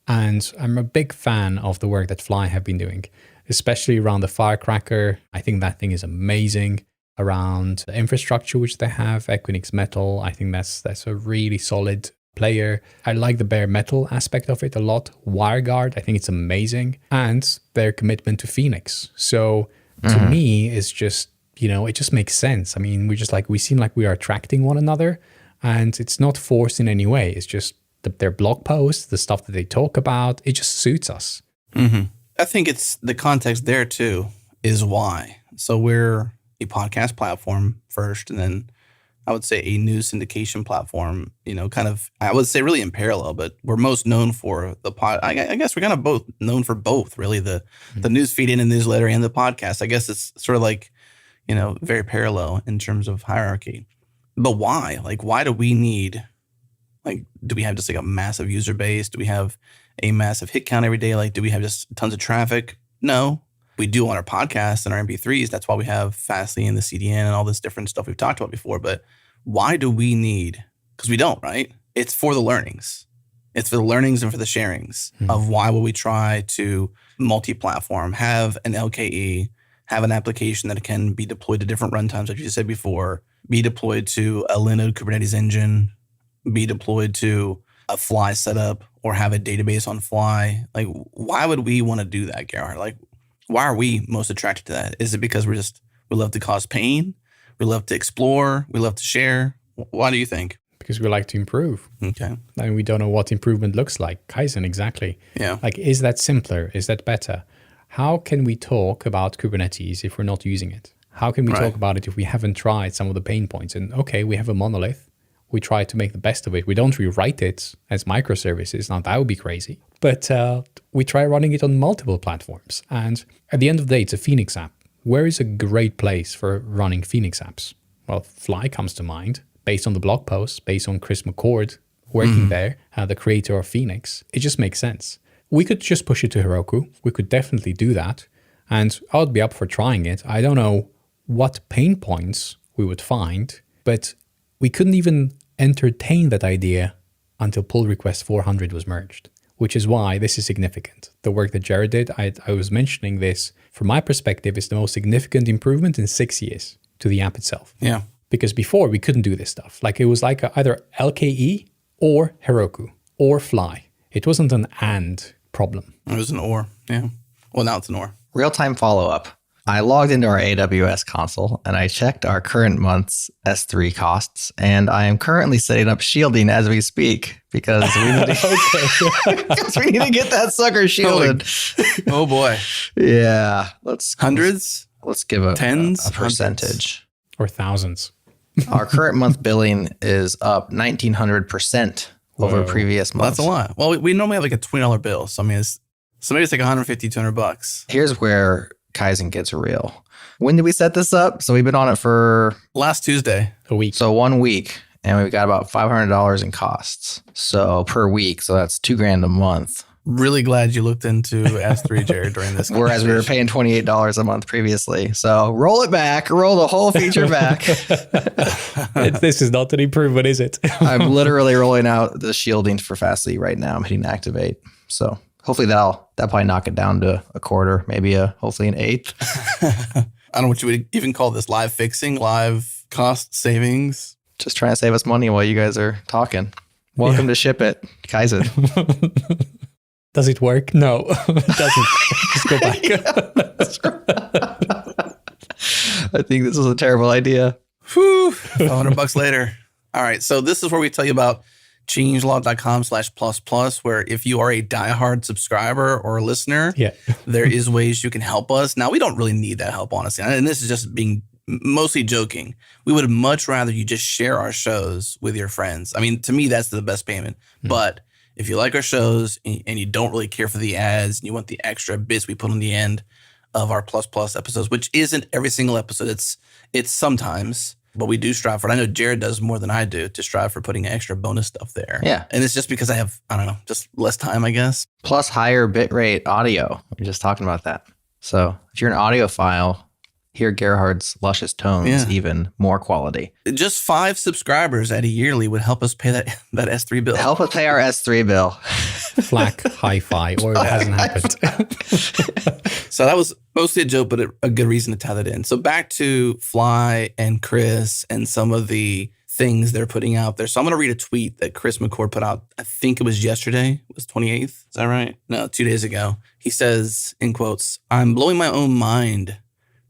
And I'm a big fan of the work that Fly have been doing, especially around the Firecracker. I think that thing is amazing. around the infrastructure which they have. Equinix Metal, I think that's a really solid player. I like the bare metal aspect of it a lot. WireGuard, I think it's amazing. And their commitment to Phoenix. So to me, it's just, it just makes sense. I mean, we seem like we are attracting one another, and it's not forced in any way. It's just their blog posts, the stuff that they talk about, it just suits us. Mm-hmm. I think it's the context there too is why. So we're a podcast platform first, and then I would say a news syndication platform, kind of, I would say really in parallel, but we're most known for the I guess we're kind of both known for both, really, the news feed in the newsletter and the podcast. I guess it's sort of like, very parallel in terms of hierarchy. But why? Like, why do we need, do we have just like a massive user base? Do we have a massive hit count every day? Like, do we have just tons of traffic? No. We do on our podcasts and our MP3s. That's why we have Fastly and the CDN and all this different stuff we've talked about before. But why do we need? Because we don't, right? It's for the learnings. It's for the learnings and for the sharings of why would we try to multi-platform, have an LKE, have an application that can be deployed to different runtimes, like you said before, be deployed to a Linode Kubernetes engine, be deployed to a Fly setup, or have a database on Fly. Like, why would we want to do that, Gerhard? Like, why are we most attracted to that? Is it because we love to cause pain? We love to explore? We love to share? Why do you think? Because we like to improve. Okay. And we don't know what improvement looks like. Kaizen, exactly. Yeah. Like, is that simpler? Is that better? How can we talk about Kubernetes if we're not using it? How can we talk about it if we haven't tried some of the pain points? And okay, we have a monolith. We try to make the best of it. We don't rewrite it as microservices. Now, that would be crazy. But we try running it on multiple platforms. And at the end of the day, it's a Phoenix app. Where is a great place for running Phoenix apps? Well, Fly comes to mind, based on the blog post, based on Chris McCord working there, the creator of Phoenix. It just makes sense. We could just push it to Heroku. We could definitely do that. And I would be up for trying it. I don't know what pain points we would find, but we couldn't even entertain that idea until pull request 400 was merged, which is why this is significant. The work that Jared did, I was mentioning this, from my perspective, is the most significant improvement in 6 years to the app itself. Yeah. Because before we couldn't do this stuff. Like, it was like either LKE or Heroku or Fly. It wasn't an and problem. It was an or. Yeah. Well, now it's an or. Real-time follow-up. I logged into our AWS console and I checked our current month's S3 costs, and I am currently setting up shielding as we speak because we need to, because we need to get that sucker shielded. Oh boy. Yeah. Hundreds? Let's give a tens, a percentage. Or thousands. Our current month billing is up 1,900% over previous months. That's a lot. Well, we normally have like a $20 bill. So I mean, maybe it's like $150, $200. Here's where Kaizen gets real. When did we set this up? So we've been on it for last Tuesday. A week. So 1 week, and we've got about $500 in costs. So per week, so that's $2,000 a month. Really glad you looked into S3, Jared, during this. Whereas we were paying $28 a month previously. So roll it back, roll the whole feature back. This is not an improvement, is it? I'm literally rolling out the shielding for Fastly right now. I'm hitting activate. So hopefully that'll probably knock it down to a quarter, maybe hopefully an eighth. I don't know what you would even call this, live fixing, live cost savings. Just trying to save us money while you guys are talking. Welcome to Ship It, Kaizen. Does it work? No, it doesn't. Just go back. I think this was a terrible idea. Whew, $100 later. All right. So this is where we tell you about changelog.com/++, where if you are a diehard subscriber or a listener, there is ways you can help us. Now, we don't really need that help, honestly. And this is just being mostly joking. We would much rather you just share our shows with your friends. I mean, to me, that's the best payment. But if you like our shows and you don't really care for the ads and you want the extra bits we put on the end of our plus episodes, which isn't every single episode, it's sometimes, but we do strive for it. I know Jared does more than I do to strive for putting extra bonus stuff there. Yeah. And it's just because I have, I don't know, just less time, I guess. Plus higher bitrate audio. We're just talking about that. So if you're an audiophile, hear Gerhard's luscious tones, even more quality. Just 5 subscribers at a yearly would help us pay that S3 bill. Help us pay our S3 bill. Flak hi-fi, or it hasn't happened. So that was mostly a joke, but a good reason to tie that in. So back to Fly and Chris and some of the things they're putting out there. So I'm going to read a tweet that Chris McCord put out. I think it was yesterday. It was 28th. Is that right? No, 2 days ago. He says, in quotes, "I'm blowing my own mind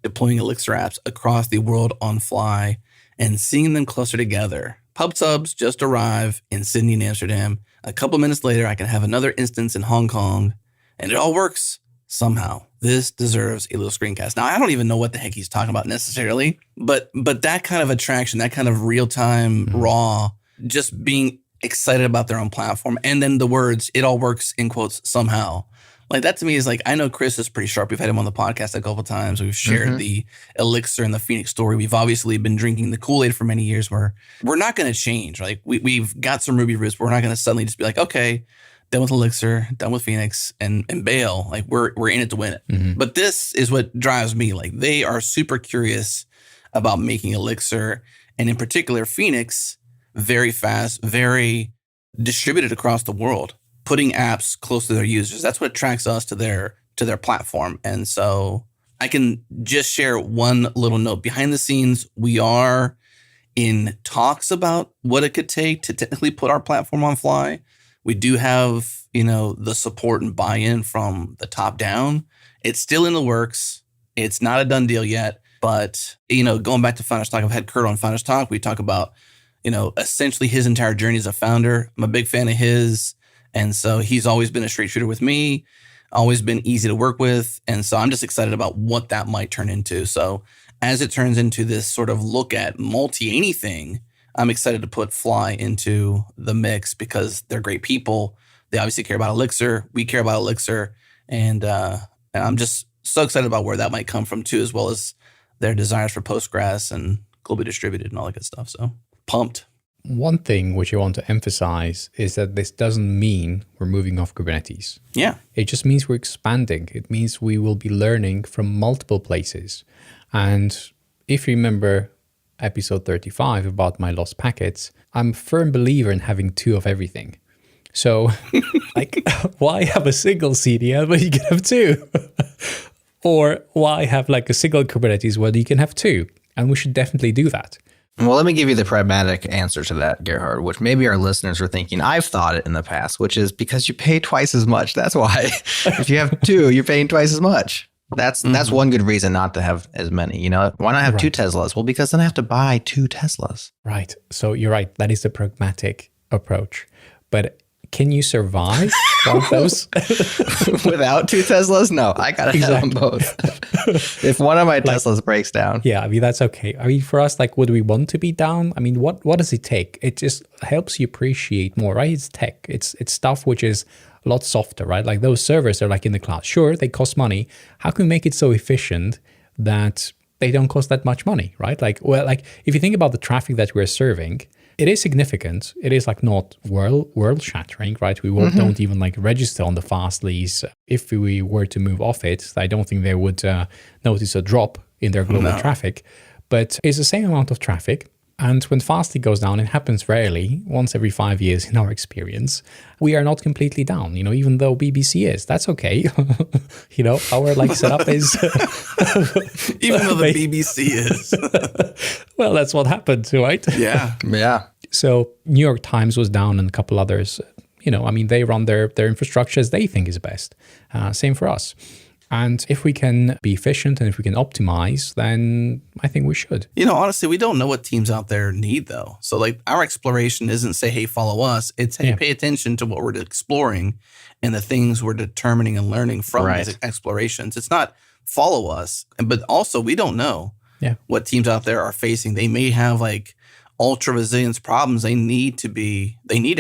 deploying Elixir apps across the world on Fly and seeing them cluster together. Pub subs just arrive in Sydney and Amsterdam. A couple minutes later, I can have another instance in Hong Kong, and it all works somehow. This deserves a little screencast." Now, I don't even know what the heck he's talking about necessarily, but that kind of attraction, that kind of real-time raw, just being excited about their own platform, and then the words, "it all works," in quotes, somehow. Like, that to me is like, I know Chris is pretty sharp. We've had him on the podcast a couple of times. We've shared the Elixir and the Phoenix story. We've obviously been drinking the Kool-Aid for many years, where we're not going to change. Like, we've got some Ruby roots, but we're not going to suddenly just be like, okay, done with Elixir, done with Phoenix, and bail. Like, we're in it to win it. But this is what drives me. Like, they are super curious about making Elixir, and in particular Phoenix, very fast, very distributed across the world, putting apps close to their users. That's what attracts us to their platform. And so I can just share one little note. Behind the scenes, we are in talks about what it could take to technically put our platform on Fly. We do have, the support and buy-in from the top down. It's still in the works. It's not a done deal yet. But, going back to Founders Talk, I've had Kurt on Founders Talk. We talk about, essentially his entire journey as a founder. I'm a big fan of his. And so he's always been a straight shooter with me, always been easy to work with. And so I'm just excited about what that might turn into. So as it turns into this sort of look at multi-anything, I'm excited to put Fly into the mix because they're great people. They obviously care about Elixir. We care about Elixir. And I'm just so excited about where that might come from too, as well as their desires for Postgres and globally distributed and all that good stuff. So pumped. One thing which I want to emphasize is that this doesn't mean we're moving off Kubernetes. Yeah. It just means we're expanding. It means we will be learning from multiple places. And if you remember episode 35 about my lost packets, I'm a firm believer in having two of everything. So why have a single CDN when you can have two? Or why have a single Kubernetes when you can have two? And we should definitely do that. Well, let me give you the pragmatic answer to that, Gerhard, which maybe our listeners are thinking. I've thought it in the past, which is because you pay twice as much. That's why. If you have two, you're paying twice as much. That's one good reason not to have as many. Why not have two Teslas? Well, because then I have to buy two Teslas. Right. So you're right. That is the pragmatic approach. But can you survive one of those? Without two Teslas? No, I got to have them both. If one of my Teslas breaks down. Yeah, that's okay. For us, would we want to be down? What does it take? It just helps you appreciate more, right? It's tech. It's stuff which is a lot softer, right? Like those servers are in the cloud. Sure, they cost money. How can we make it so efficient that they don't cost that much money, right? If you think about the traffic that we're serving, it is significant. It is not world shattering, right? We don't even register on the Fastly's. If we were to move off it, I don't think they would notice a drop in their global traffic. But it's the same amount of traffic. And when Fastly goes down, it happens rarely, once every 5 years in our experience. We are not completely down, even though BBC is. That's okay. Our setup is... Even though the BBC is. Well, that's what happened, right? Yeah. Yeah. So New York Times was down and a couple others. They run their infrastructure as they think is best. Same for us. And if we can be efficient and if we can optimize, then I think we should. Honestly, we don't know what teams out there need, though. So our exploration isn't say, hey, follow us. It's, hey, pay attention to what we're exploring and the things we're determining and learning from these explorations. It's not follow us. But also, we don't know what teams out there are facing. They may have ultra resilience problems. They need to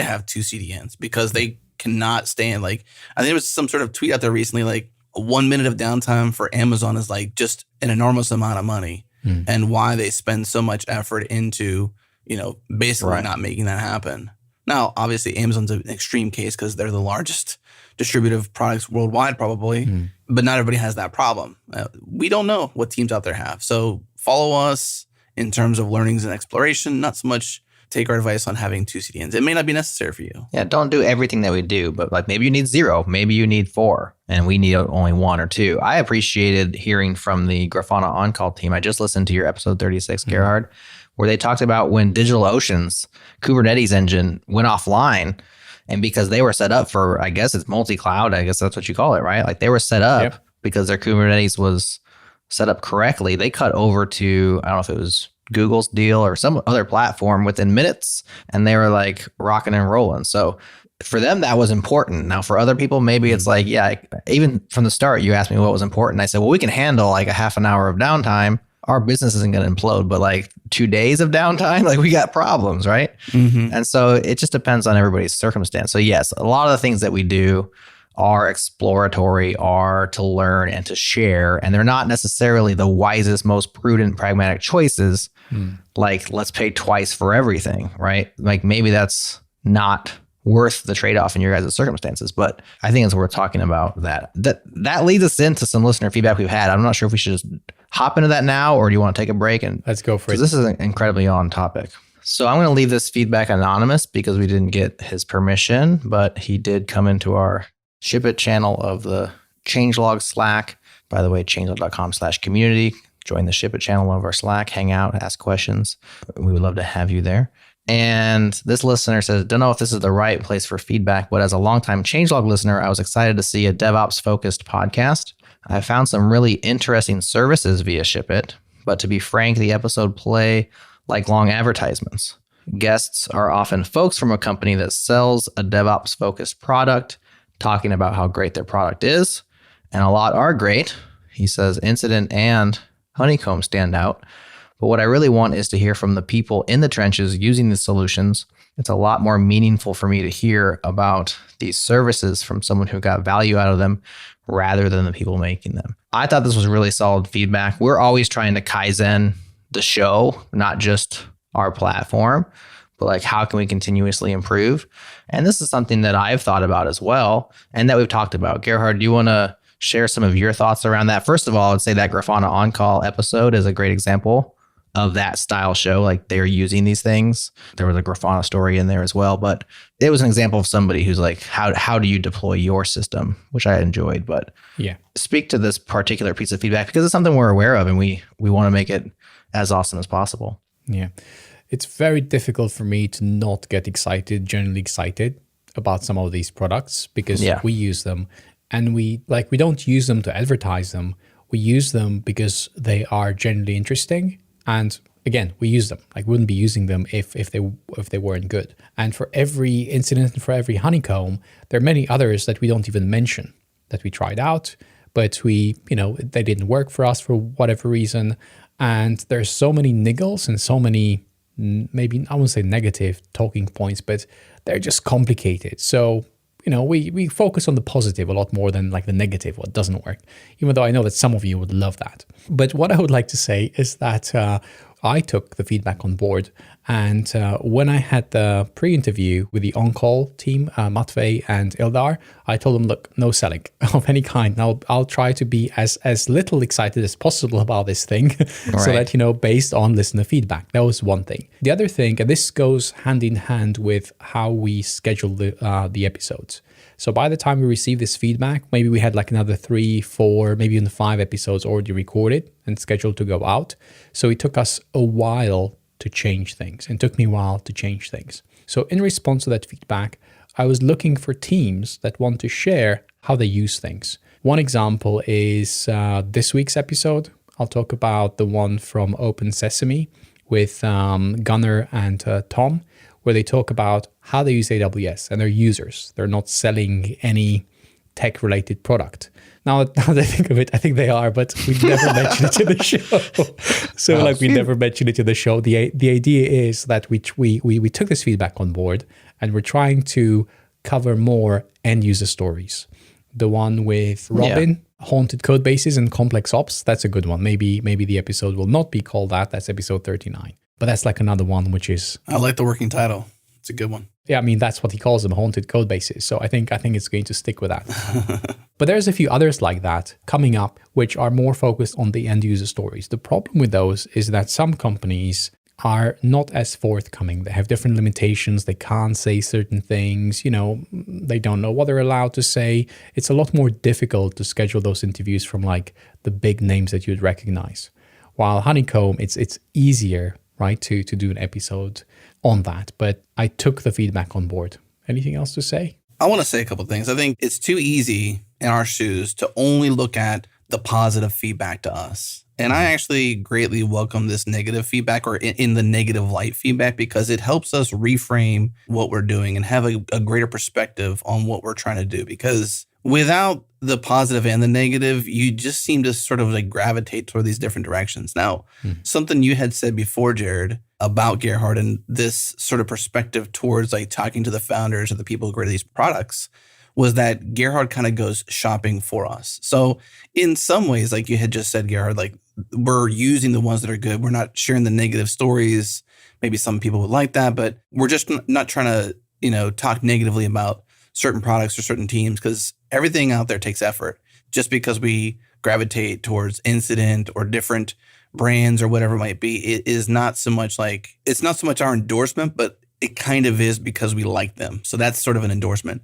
have two CDNs because they cannot stand. I think there was some sort of tweet out there recently, 1 minute of downtime for Amazon is just an enormous amount of money, and why they spend so much effort into, basically not making that happen. Now, obviously, Amazon's an extreme case because they're the largest distributor of products worldwide, probably, but not everybody has that problem. We don't know what teams out there have. So follow us in terms of learnings and exploration, not so much take our advice on having 2 CDNs. It may not be necessary for you. Yeah, don't do everything that we do, but like maybe you need 0, maybe you need 4, and we need only 1 or 2. I appreciated hearing from the Grafana on-call team. I just listened to your episode 36, Gerhard, where they talked about when DigitalOcean's Kubernetes engine went offline, and because they were set up for, I guess it's multi-cloud, I guess that's what you call it, right? Like they were set up because their Kubernetes was set up correctly. They cut over to, I don't know if it was Google's deal or some other platform within minutes, and they were like rocking and rolling. So for them, that was important. Now for other people, maybe it's like, yeah, even from the start, you asked me what was important. I said, well, we can handle like a half an hour of downtime. Our business isn't going to implode, but like 2 days of downtime, like we got problems, right? And so it just depends on everybody's circumstance. So yes, a lot of the things that we do are exploratory, are to learn and to share. And they're not necessarily the wisest, most prudent, pragmatic choices. Like, let's pay twice for everything, right? Like maybe that's not worth the trade-off in your guys' circumstances. But I think it's worth talking about that. That leads us into some listener feedback we've had. I'm not sure if we should just hop into that now, or do you want to take a break? And let's go for it. This is incredibly on topic. So I'm going to leave this feedback anonymous because we didn't get his permission, but he did come into our Ship It channel of the Changelog Slack. By the way, changelog.com/community. Join the Ship It channel of our Slack, hang out, ask questions. We would love to have you there. And this listener says, don't know if this is the right place for feedback, but as a longtime Changelog listener, I was excited to see a DevOps-focused podcast. I found some really interesting services via Ship It, but to be frank, the episode play like long advertisements. Guests are often folks from a company that sells a DevOps-focused product, talking about how great their product is, and a lot are great. He says Incident and Honeycomb stand out. But what I really want is to hear from the people in the trenches using the solutions. It's a lot more meaningful for me to hear about these services from someone who got value out of them rather than the people making them. I thought this was really solid feedback. We're always trying to Kaizen the show, not just our platform, but like how can we continuously improve? And this is something that I've thought about as well and that we've talked about. Gerhard, do you want to share some of your thoughts around that? First of all, I would say that Grafana on-call episode is a great example of that style show. Like they're using these things. There was a Grafana story in there as well, but it was an example of somebody who's like, how do you deploy your system, which I enjoyed. But yeah, speak to this particular piece of feedback because it's something we're aware of and we want to make it as awesome as possible. Yeah. It's very difficult for me to not get genuinely excited about some of these products because we use them. And we don't use them to advertise them. We use them because they are genuinely interesting. And again, we use them. Like we wouldn't be using them if they weren't good. And for every incident and for every Honeycomb, there are many others that we don't even mention that we tried out, but they didn't work for us for whatever reason. And there's so many niggles and so many, maybe I won't say negative talking points, but they're just complicated. So we focus on the positive a lot more than like the negative, what doesn't work, even though I know that some of you would love that. But what I would like to say is that I took the feedback on board. And when I had the pre-interview with the on-call team, Matvey and Ildar, I told them, look, no selling of any kind. Now I'll try to be as little excited as possible about this thing so that, based on listener feedback. That was one thing. The other thing, and this goes hand in hand with how we schedule the episodes. So by the time we received this feedback, maybe we had like another 3, 4, maybe even 5 episodes already recorded and scheduled to go out. So it took us a while to change things and took me a while to change things. So in response to that feedback, I was looking for teams that want to share how they use things. One example is this week's episode. I'll talk about the one from Open Sesame with Gunnar and Tom, where they talk about how they use AWS and their users. They're not selling any tech-related product. Now that I think of it, I think they are, but we never mentioned it in the show. So we never mentioned it in the show. The idea is that we took this feedback on board and we're trying to cover more end-user stories. The one with Robin, haunted code bases and complex ops, that's a good one. Maybe the episode will not be called that. That's episode 39. But that's like another one, which is... I like the working title. It's a good one. Yeah, I mean, that's what he calls them, haunted code bases. So I think it's going to stick with that. But there's a few others like that coming up, which are more focused on the end user stories. The problem with those is that some companies are not as forthcoming. They have different limitations. They can't say certain things. They don't know what they're allowed to say. It's a lot more difficult to schedule those interviews from like the big names that you'd recognize. While Honeycomb, it's easier, right, to do an episode on that. But I took the feedback on board. Anything else to say? I want to say a couple of things. I think it's too easy in our shoes to only look at the positive feedback to us. And I actually greatly welcome this negative feedback, or in the negative light feedback, because it helps us reframe what we're doing and have a greater perspective on what we're trying to do. Because without the positive and the negative, you just seem to sort of like gravitate toward these different directions. Now, something you had said before, Jared, about Gerhard and this sort of perspective towards like talking to the founders or the people who create these products, was that Gerhard kind of goes shopping for us. So in some ways, like you had just said, Gerhard, like we're using the ones that are good. We're not sharing the negative stories. Maybe some people would like that, but we're just not trying to, talk negatively about certain products or certain teams, because everything out there takes effort. Just because we gravitate towards incident or different brands or whatever it might be, it is not so much like, it's not so much our endorsement, but it kind of is because we like them. So that's sort of an endorsement.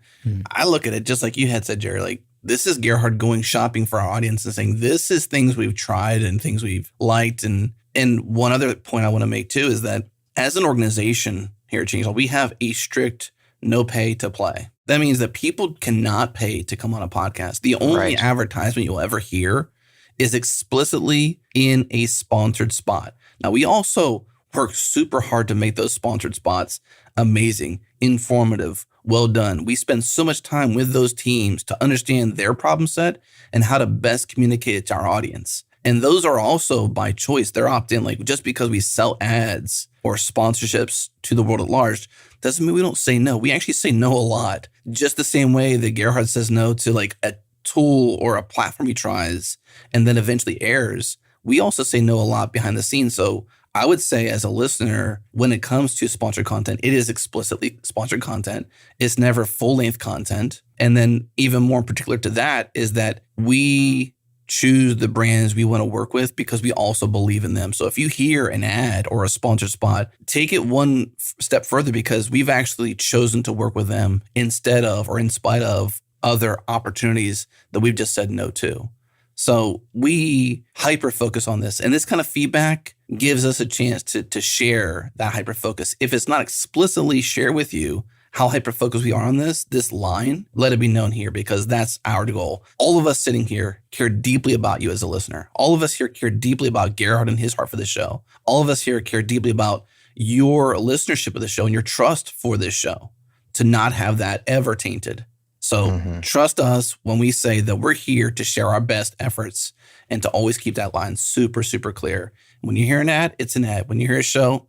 I look at it just like you had said, Jerry, like this is Gerhard going shopping for our audience and saying, this is things we've tried and things we've liked. And one other point I want to make too is that as an organization here at Changelog, we have a strict no pay to play. That means that people cannot pay to come on a podcast. The only advertisement you'll ever hear is explicitly in a sponsored spot. Now, we also work super hard to make those sponsored spots amazing, informative, well done. We spend so much time with those teams to understand their problem set and how to best communicate it to our audience. And those are also by choice. They're opt-in. Like just because we sell ads or sponsorships to the world at large doesn't mean we don't say no. We actually say no a lot. Just the same way that Gerhard says no to like a tool or a platform he tries and then eventually airs. We also say no a lot behind the scenes. So I would say as a listener, when it comes to sponsored content, it is explicitly sponsored content. It's never full-length content. And then even more particular to that is that we choose the brands we want to work with because we also believe in them. So if you hear an ad or a sponsored spot, take it one step further because we've actually chosen to work with them instead of or in spite of other opportunities that we've just said no to. So we hyper focus on this, and this kind of feedback gives us a chance to share that hyper focus. If it's not explicitly shared with you how hyper focused we are on this line, let it be known here because that's our goal. All of us sitting here care deeply about you as a listener. All of us here care deeply about Gerhard and his heart for this show. All of us here care deeply about your listenership of the show and your trust for this show to not have that ever tainted. So trust us when we say that we're here to share our best efforts and to always keep that line super, super clear. When you hear an ad, it's an ad. When you hear a show,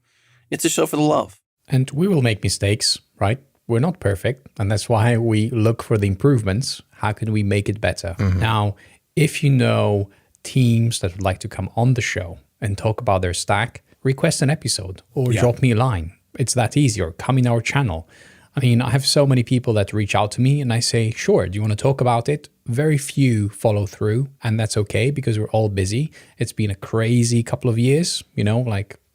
it's a show for the love. And we will make mistakes, right? We're not perfect. And that's why we look for the improvements. How can we make it better? Now, if you know teams that would like to come on the show and talk about their stack, request an episode or drop me a line. It's that easy, or come in our channel. I mean, I have so many people that reach out to me and I say, sure, do you want to talk about it? Very few follow through, and that's okay because we're all busy. It's been a crazy couple of years,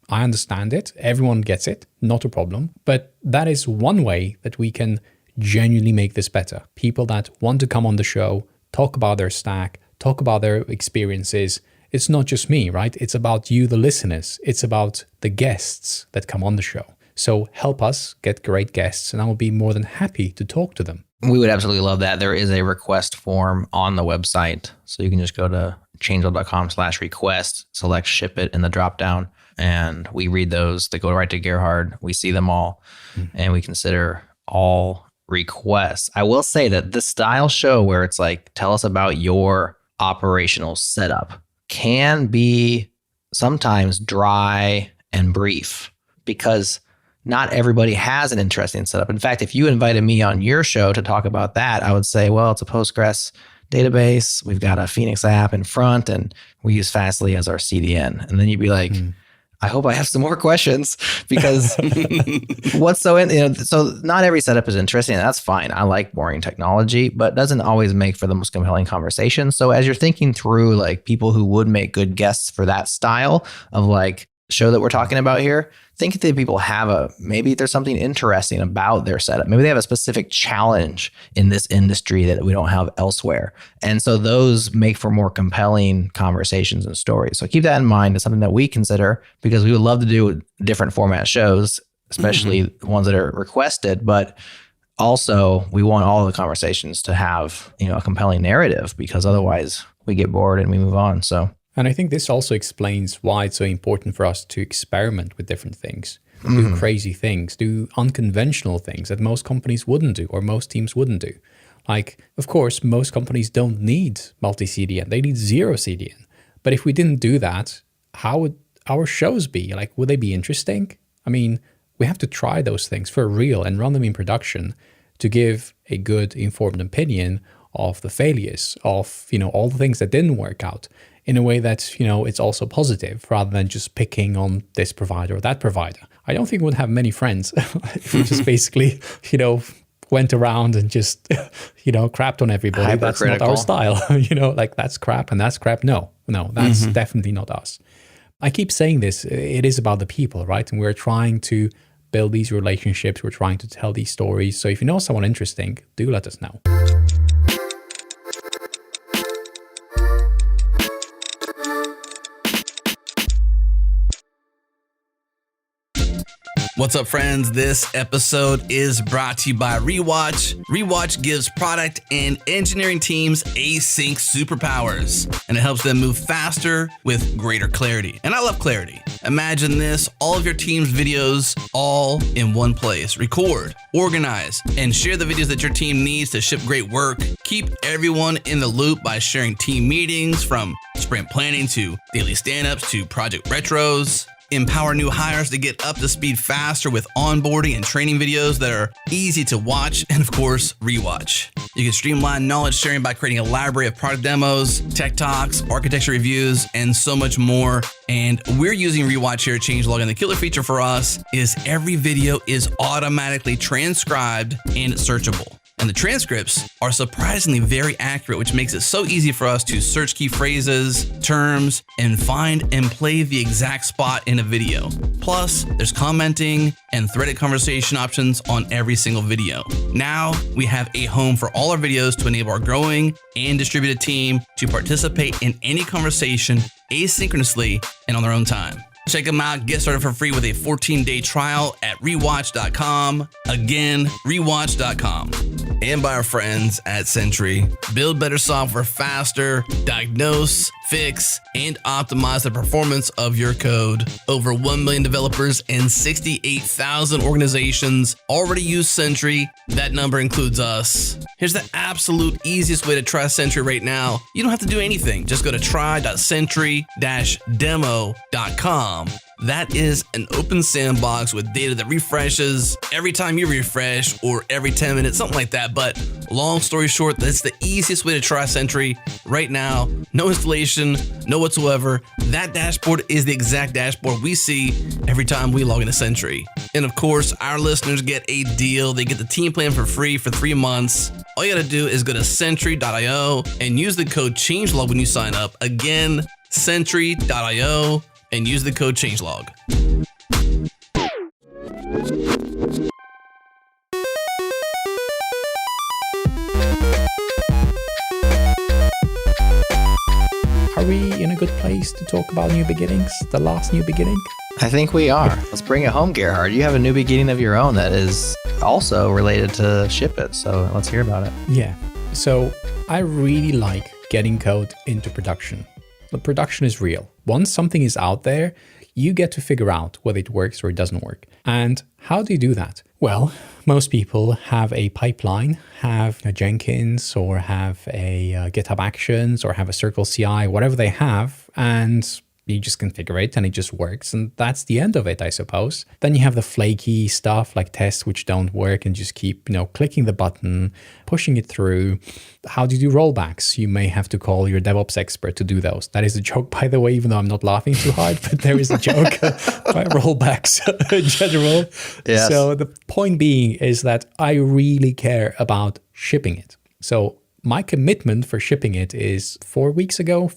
I understand it. Everyone gets it. Not a problem. But that is one way that we can genuinely make this better. People that want to come on the show, talk about their stack, talk about their experiences. It's not just me, right? It's about you, the listeners. It's about the guests that come on the show. So help us get great guests, and I will be more than happy to talk to them. We would absolutely love that. There is a request form on the website. So you can just go to changelog.com/request, select ship it in the dropdown, and we read those. They go right to Gerhard. We see them all, and we consider all requests. I will say that the style show where it's like, tell us about your operational setup can be sometimes dry and brief because not everybody has an interesting setup. In fact, if you invited me on your show to talk about that, I would say, well, it's a Postgres database. We've got a Phoenix app in front, and we use Fastly as our CDN. And then you'd be like, I hope I have some more questions because so not every setup is interesting. That's fine. I like boring technology, but it doesn't always make for the most compelling conversation. So as you're thinking through like people who would make good guests for that style of like, show that we're talking about here, think that people have maybe there's something interesting about their setup. Maybe they have a specific challenge in this industry that we don't have elsewhere. And so those make for more compelling conversations and stories. So keep that in mind. It's something that we consider because we would love to do different format shows, especially ones that are requested, but also we want all the conversations to have, a compelling narrative, because otherwise we get bored and we move on. And I think this also explains why it's so important for us to experiment with different things, do crazy things, do unconventional things that most companies wouldn't do or most teams wouldn't do. Like, of course, most companies don't need multi-CDN. They need zero CDN. But if we didn't do that, how would our shows be? Like, would they be interesting? I mean, we have to try those things for real and run them in production to give a good informed opinion of the failures, of, all the things that didn't work out, in a way that, it's also positive rather than just picking on this provider or that provider. I don't think we'd have many friends if we just basically, went around and just, crapped on everybody. That's not our style. Like that's crap and that's crap. No, that's definitely not us. I keep saying this, it is about the people, right? And we're trying to build these relationships. We're trying to tell these stories. So if you know someone interesting, do let us know. What's up, friends? This episode is brought to you by Rewatch. Rewatch gives product and engineering teams async superpowers, and it helps them move faster with greater clarity. And I love clarity. Imagine this, all of your team's videos all in one place. Record, organize, and share the videos that your team needs to ship great work. Keep everyone in the loop by sharing team meetings, from sprint planning to daily stand-ups to project retros. Empower new hires to get up to speed faster with onboarding and training videos that are easy to watch, and of course, Rewatch. You can streamline knowledge sharing by creating a library of product demos, tech talks, architecture reviews, and so much more. And we're using Rewatch here at Changelog, and the killer feature for us is every video is automatically transcribed and searchable. And the transcripts are surprisingly very accurate, which makes it so easy for us to search key phrases, terms, and find and play the exact spot in a video. Plus, there's commenting and threaded conversation options on every single video. Now, we have a home for all our videos to enable our growing and distributed team to participate in any conversation asynchronously and on their own time. Check them out. Get started for free with a 14-day trial at rewatch.com. Again, rewatch.com. And by our friends at Sentry. Build better software faster, diagnose, fix, and optimize the performance of your code. Over 1 million developers and 68,000 organizations already use Sentry. That number includes us. Here's the absolute easiest way to try Sentry right now. You don't have to do anything. Just go to try.sentry-demo.com. That is an open sandbox with data that refreshes every time you refresh, or every 10 minutes, something like that. But long story short, that's the easiest way to try Sentry right now. No installation, no whatsoever. That dashboard is the exact dashboard we see every time we log into Sentry. And of course, our listeners get a deal. They get the team plan for free for 3 months. All you gotta do is go to sentry.io and use the code changelog when you sign up. Again, sentry.io. and use the code changelog. Are we in a good place to talk about new beginnings? The last new beginning? I think we are. Let's bring it home, Gerhard. You have a new beginning of your own that is also related to Ship It. So let's hear about it. Yeah. So I really like getting code into production. The production is real. Once something is out there, you get to figure out whether it works or it doesn't work. And how do you do that? Well, most people have a pipeline, have a Jenkins, or have a GitHub Actions, or have a Circle CI, whatever they have, and you just configure it and it just works. And that's the end of it, I suppose. Then you have the flaky stuff like tests which don't work and just keep, clicking the button, pushing it through. How do you do rollbacks? You may have to call your DevOps expert to do those. That is a joke, by the way, even though I'm not laughing too hard, but there is a joke by rollbacks in general. Yes. So the point being is that I really care about shipping it. So my commitment for shipping it is 5 weeks ago,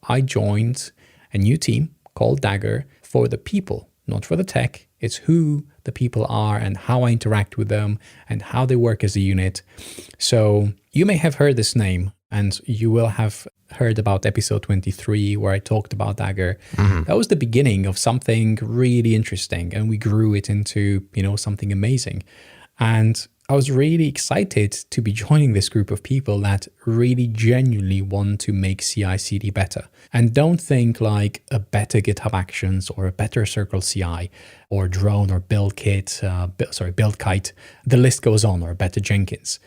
I joined a new team called Dagger, for the people, not for the tech. It's who the people are and how I interact with them and how they work as a unit. So you may have heard this name, and you will have heard about episode 23 where I talked about Dagger. That was the beginning of something really interesting, and we grew it into, something amazing. And I was really excited to be joining this group of people that really genuinely want to make CI/CD better and don't think like a better GitHub Actions or a better Circle CI or Drone or BuildKite, the list goes on, or a better Jenkins.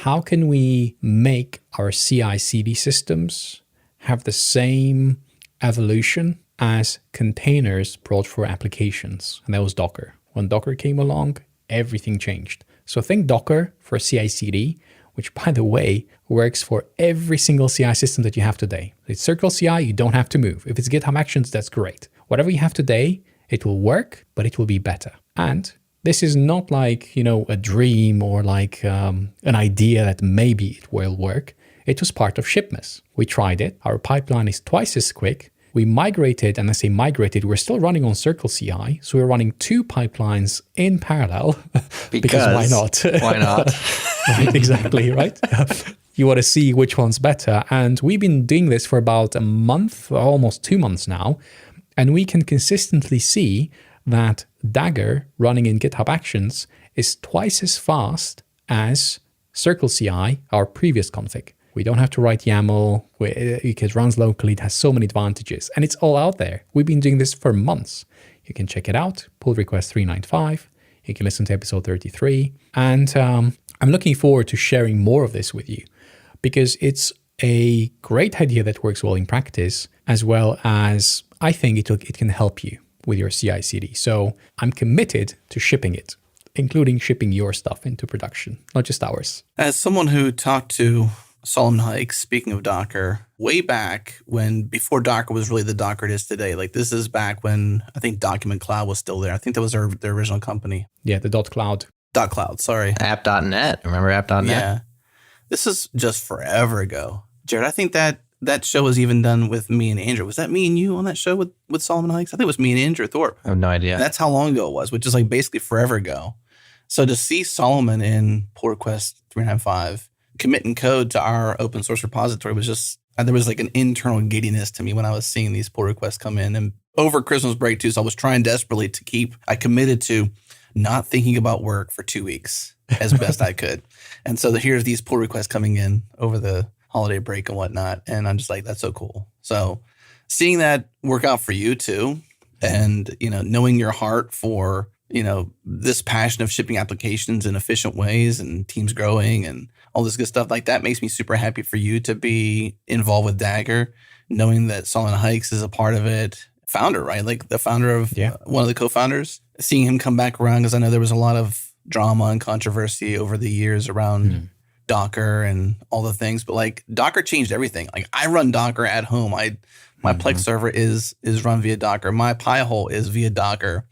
How can we make our CI/CD systems have the same evolution as containers brought for applications? And that was Docker. When Docker came along, everything changed. So think Docker for CI/CD, which, by the way, works for every single CI system that you have today. If it's Circle CI, you don't have to move. If it's GitHub Actions, that's great. Whatever you have today, it will work, but it will be better. And this is not like, a dream or like an idea that maybe it will work. It was part of Shipmas. We tried it. Our pipeline is twice as quick. We migrated, and I say migrated, we're still running on Circle CI. So we're running 2 pipelines in parallel. Because why not? Why not? Right, exactly, right? You want to see which one's better. And we've been doing this for about a month, almost 2 months now. And we can consistently see that Dagger running in GitHub Actions is twice as fast as Circle CI, our previous config. We don't have to write YAML, it runs locally, it has so many advantages, and it's all out there. We've been doing this for months. You can check it out, pull request 395, you can listen to episode 33, and I'm looking forward to sharing more of this with you, because it's a great idea that works well in practice, as well as I think it can help you with your CI/CD. So I'm committed to shipping it, including shipping your stuff into production, not just ours. As someone who talked to Solomon Hykes, speaking of Docker, way back before Docker was really the Docker it is today. Like this is back when I think Document Cloud was still there. I think that was their original company. Yeah, the .cloud. .cloud, sorry. App.net. Remember App.net? Yeah. This is just forever ago. Jared, I think that show was even done with me and Andrew. Was that me and you on that show with Solomon Hykes? I think it was me and Andrew Thorpe. I have no idea. That's how long ago it was, which is like basically forever ago. So to see Solomon in pull request 395 committing code to our open source repository was just, there was like an internal giddiness to me when I was seeing these pull requests come in. And over Christmas break too, so I was trying desperately I committed to not thinking about work for 2 weeks as best I could. And so here's these pull requests coming in over the holiday break and whatnot. And I'm just like, that's so cool. So seeing that work out for you too, and, knowing your heart for, this passion of shipping applications in efficient ways and teams growing and all this good stuff, like that makes me super happy for you to be involved with Dagger, knowing that Solomon Hykes is a part of it. Founder, right? Like the founder of one of the co-founders, seeing him come back around, because I know there was a lot of drama and controversy over the years around Docker and all the things, but like Docker changed everything. Like I run Docker at home. My Plex server is run via Docker. My Pi-hole is via Docker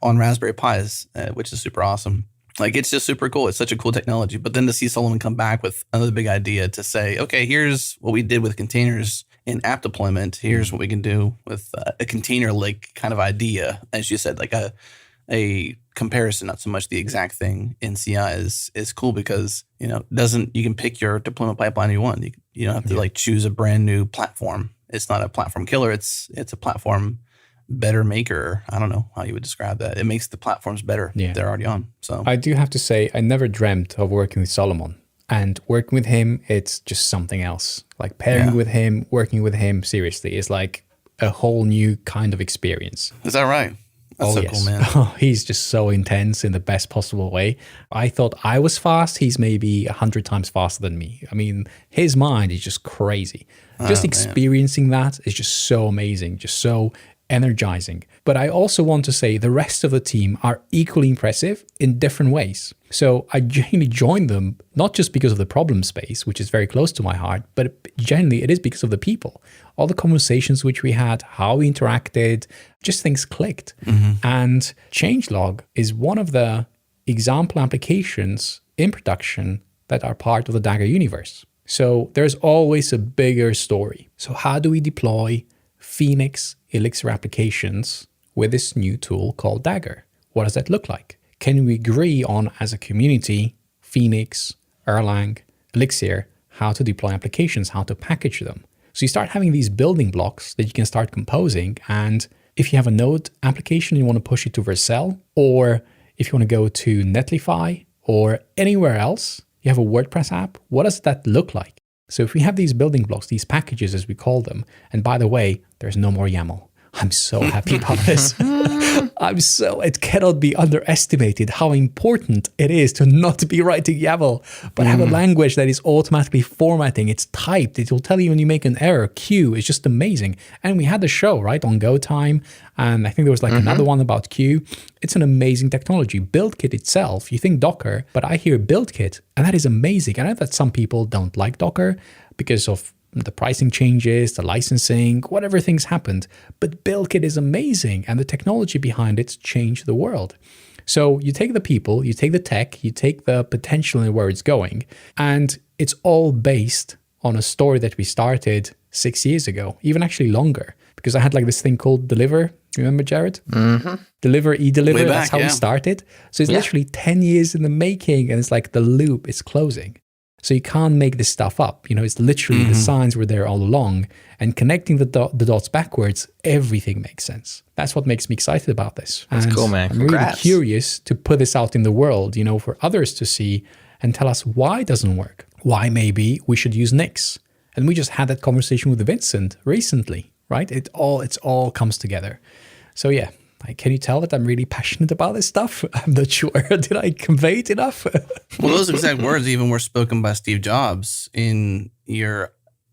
on Raspberry Pis, which is super awesome. Like it's just super cool. It's such a cool technology. But then to see Solomon come back with another big idea to say, okay, here's what we did with containers in app deployment. Here's what we can do with a container lake kind of idea. As you said, like a comparison, not so much the exact thing in CI is cool because, you can pick your deployment pipeline you want. You don't have to like choose a brand new platform. It's not a platform killer. It's a platform better maker. I don't know how you would describe that. It makes the platforms better. Yeah. They're already on. So I do have to say, I never dreamt of working with Solomon. And working with him, it's just something else. Like pairing with him, working with him, seriously, is like a whole new kind of experience. Is that right? That's so cool, man. Oh, he's just so intense in the best possible way. I thought I was fast. He's maybe 100 times faster than me. I mean, his mind is just crazy. Just experiencing that is just so amazing, just so energizing. But I also want to say the rest of the team are equally impressive in different ways. So I genuinely joined them, not just because of the problem space, which is very close to my heart, but genuinely it is because of the people. All the conversations which we had, how we interacted, just things clicked. And changelog is one of the example applications in production that are part of the Dagger universe. So there's always a bigger story. So how do we deploy Phoenix Elixir applications with this new tool called Dagger. What does that look like? Can we agree on, as a community, Phoenix, Erlang, Elixir, how to deploy applications, how to package them? So you start having these building blocks that you can start composing. And if you have a Node application, you want to push it to Vercel, or if you want to go to Netlify or anywhere else, you have a WordPress app, what does that look like? So if we have these building blocks, these packages as we call them, and by the way, there's no more YAML. I'm so happy about this. It cannot be underestimated how important it is to not be writing YAML, but have a language that is automatically formatting. It's typed. It will tell you when you make an error. Q is just amazing. And we had the show, right, on Go Time. And I think there was like another one about Q. It's an amazing technology. BuildKit itself, you think Docker, but I hear BuildKit, and that is amazing. I know that some people don't like Docker because of the pricing changes, the licensing, whatever things happened. But BuildKit is amazing, and the technology behind it changed the world. So you take the people, you take the tech, you take the potential and where it's going, and it's all based on a story that we started 6 years ago, even actually longer, because I had like this thing called Deliver. Remember, Jared? Deliver, e-deliver, that's how we started. So it's literally 10 years in the making, and it's like the loop is closing. So you can't make this stuff up. It's literally the signs were there all along, and connecting the dots backwards, everything makes sense. That's what makes me excited about this. That's cool, man. I'm really curious to put this out in the world, for others to see and tell us why it doesn't work. Why maybe we should use Nix. And we just had that conversation with Vincent recently, right? It all comes together. So yeah. Can you tell that I'm really passionate about this stuff? I'm not sure. Did I convey it enough? Well, those exact words even were spoken by Steve Jobs in your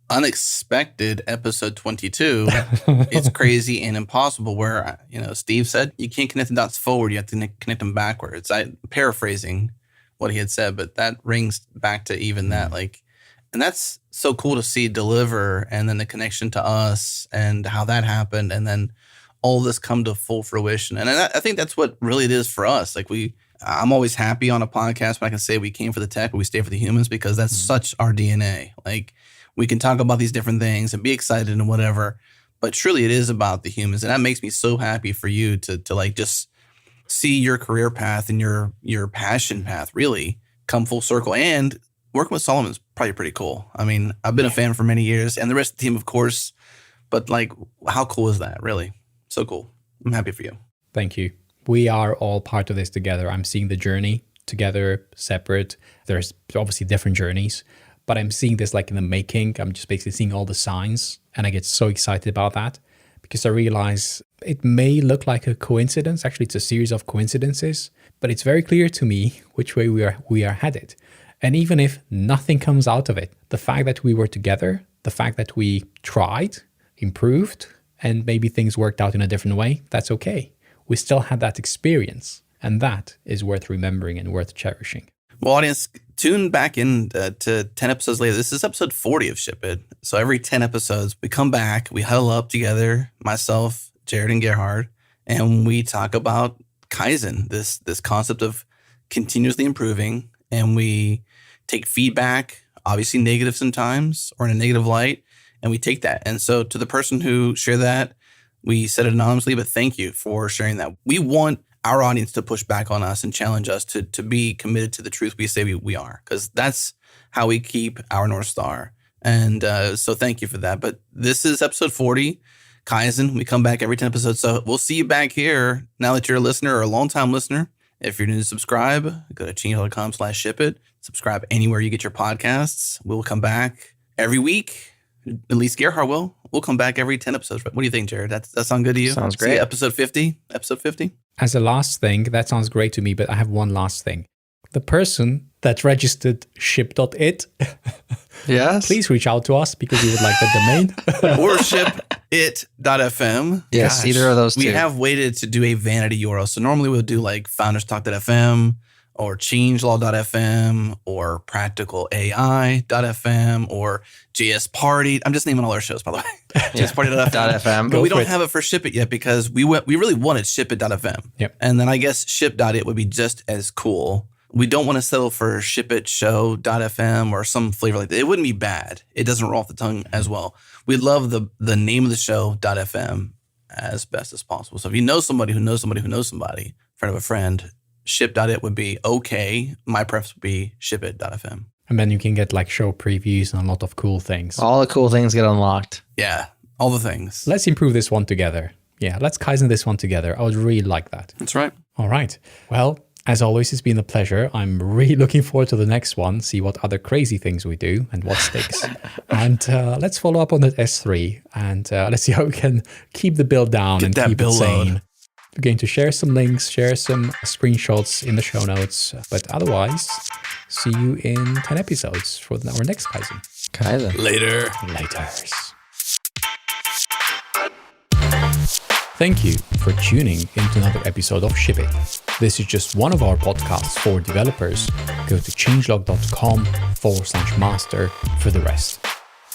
unexpected episode 22. It's crazy and impossible, where Steve said you can't connect the dots forward, you have to connect them backwards. I'm paraphrasing what he had said, but that rings back to even that. And that's so cool to see Deliver, and then the connection to us and how that happened, and then all this come to full fruition. And I think that's what really it is for us. I'm always happy on a podcast when I can say we came for the tech, but we stay for the humans, because that's such our DNA. We can talk about these different things and be excited and whatever, but truly it is about the humans. And that makes me so happy for you to just see your career path and your passion path really come full circle. And working with Solomon's probably pretty cool. I mean, I've been a fan for many years, and the rest of the team, of course, but how cool is that, really? So cool. I'm happy for you. Thank you. We are all part of this together. I'm seeing the journey together, separate. There's obviously different journeys, but I'm seeing this in the making. I'm just basically seeing all the signs, and I get so excited about that because I realize it may look like a coincidence. Actually, it's a series of coincidences, but it's very clear to me which way we are headed. And even if nothing comes out of it, the fact that we were together, the fact that we tried, improved, and maybe things worked out in a different way, that's okay. We still had that experience, and that is worth remembering and worth cherishing. Well, audience, tune back in to 10 episodes later. This is episode 40 of Ship It. So every 10 episodes, we come back, we huddle up together, myself, Jared, and Gerhard, and we talk about Kaizen, this concept of continuously improving, and we take feedback, obviously negative sometimes, or in a negative light, and we take that. And so to the person who shared that, we said it anonymously, but thank you for sharing that. We want our audience to push back on us and challenge us to be committed to the truth we say we are, because that's how we keep our North Star. And so thank you for that. But this is episode 40, Kaizen. We come back every 10 episodes. So we'll see you back here now that you're a listener or a long-time listener. If you're new to subscribe, go to change.com/shipit. Subscribe anywhere you get your podcasts. We'll come back every week. At least Gerhard will. We'll come back every 10 episodes. What do you think, Jared? That sound good to you? Sounds great. See, episode 50? Episode 50? As a last thing, that sounds great to me, but I have one last thing. The person that registered ship.it, yes, please reach out to us because we would like that domain. Or shipit.fm. Yes, gosh, either of those two. We have waited to do a vanity URL. So normally we'll do founderstalk.fm or changelog.fm or practicalai.fm or JS Party. I'm just naming all our shows, by the way. JSParty.fm. But we don't have it for Ship It yet because we really wanted shipit.fm. Yep. And then I guess ship.it would be just as cool. We don't want to settle for shipitshow.fm or some flavor like that. It wouldn't be bad. It doesn't roll off the tongue as well. We love the name of the show.fm. as best as possible. So if you know somebody who knows somebody who knows somebody, friend of a friend, ship.it would be okay. My preference would be shipit.fm. And then you can get like show previews and a lot of cool things. All the cool things get unlocked. Yeah, all the things. Let's improve this one together. Yeah, let's Kaizen this one together. I would really like that. That's right. All right. Well, as always, it's been a pleasure. I'm really looking forward to the next one, see what other crazy things we do and what sticks. And let's follow up on that S3 and let's see how we can keep the bill down and keep it sane. We're going to share some links, share some screenshots in the show notes. But otherwise, see you in 10 episodes for our next Kaizen. Kaizen. Later. Laters. Thank you for tuning into another episode of Ship It. This is just one of our podcasts for developers. Go to changelog.com/master for the rest.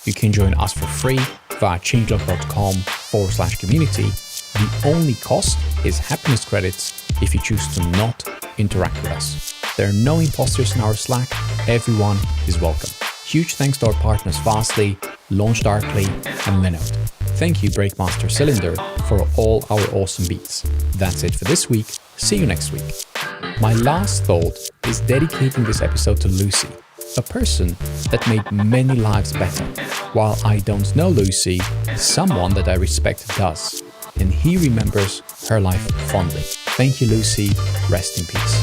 You can join us for free via changelog.com/community. The only cost is happiness credits if you choose to not interact with us. There are no imposters in our Slack. Everyone is welcome. Huge thanks to our partners Fastly, LaunchDarkly, and Linode. Thank you, Breakmaster Cylinder, for all our awesome beats. That's it for this week. See you next week. My last thought is dedicating this episode to Lucy, a person that made many lives better. While I don't know Lucy, someone that I respect does, and he remembers her life fondly. Thank you, Lucy. Rest in peace.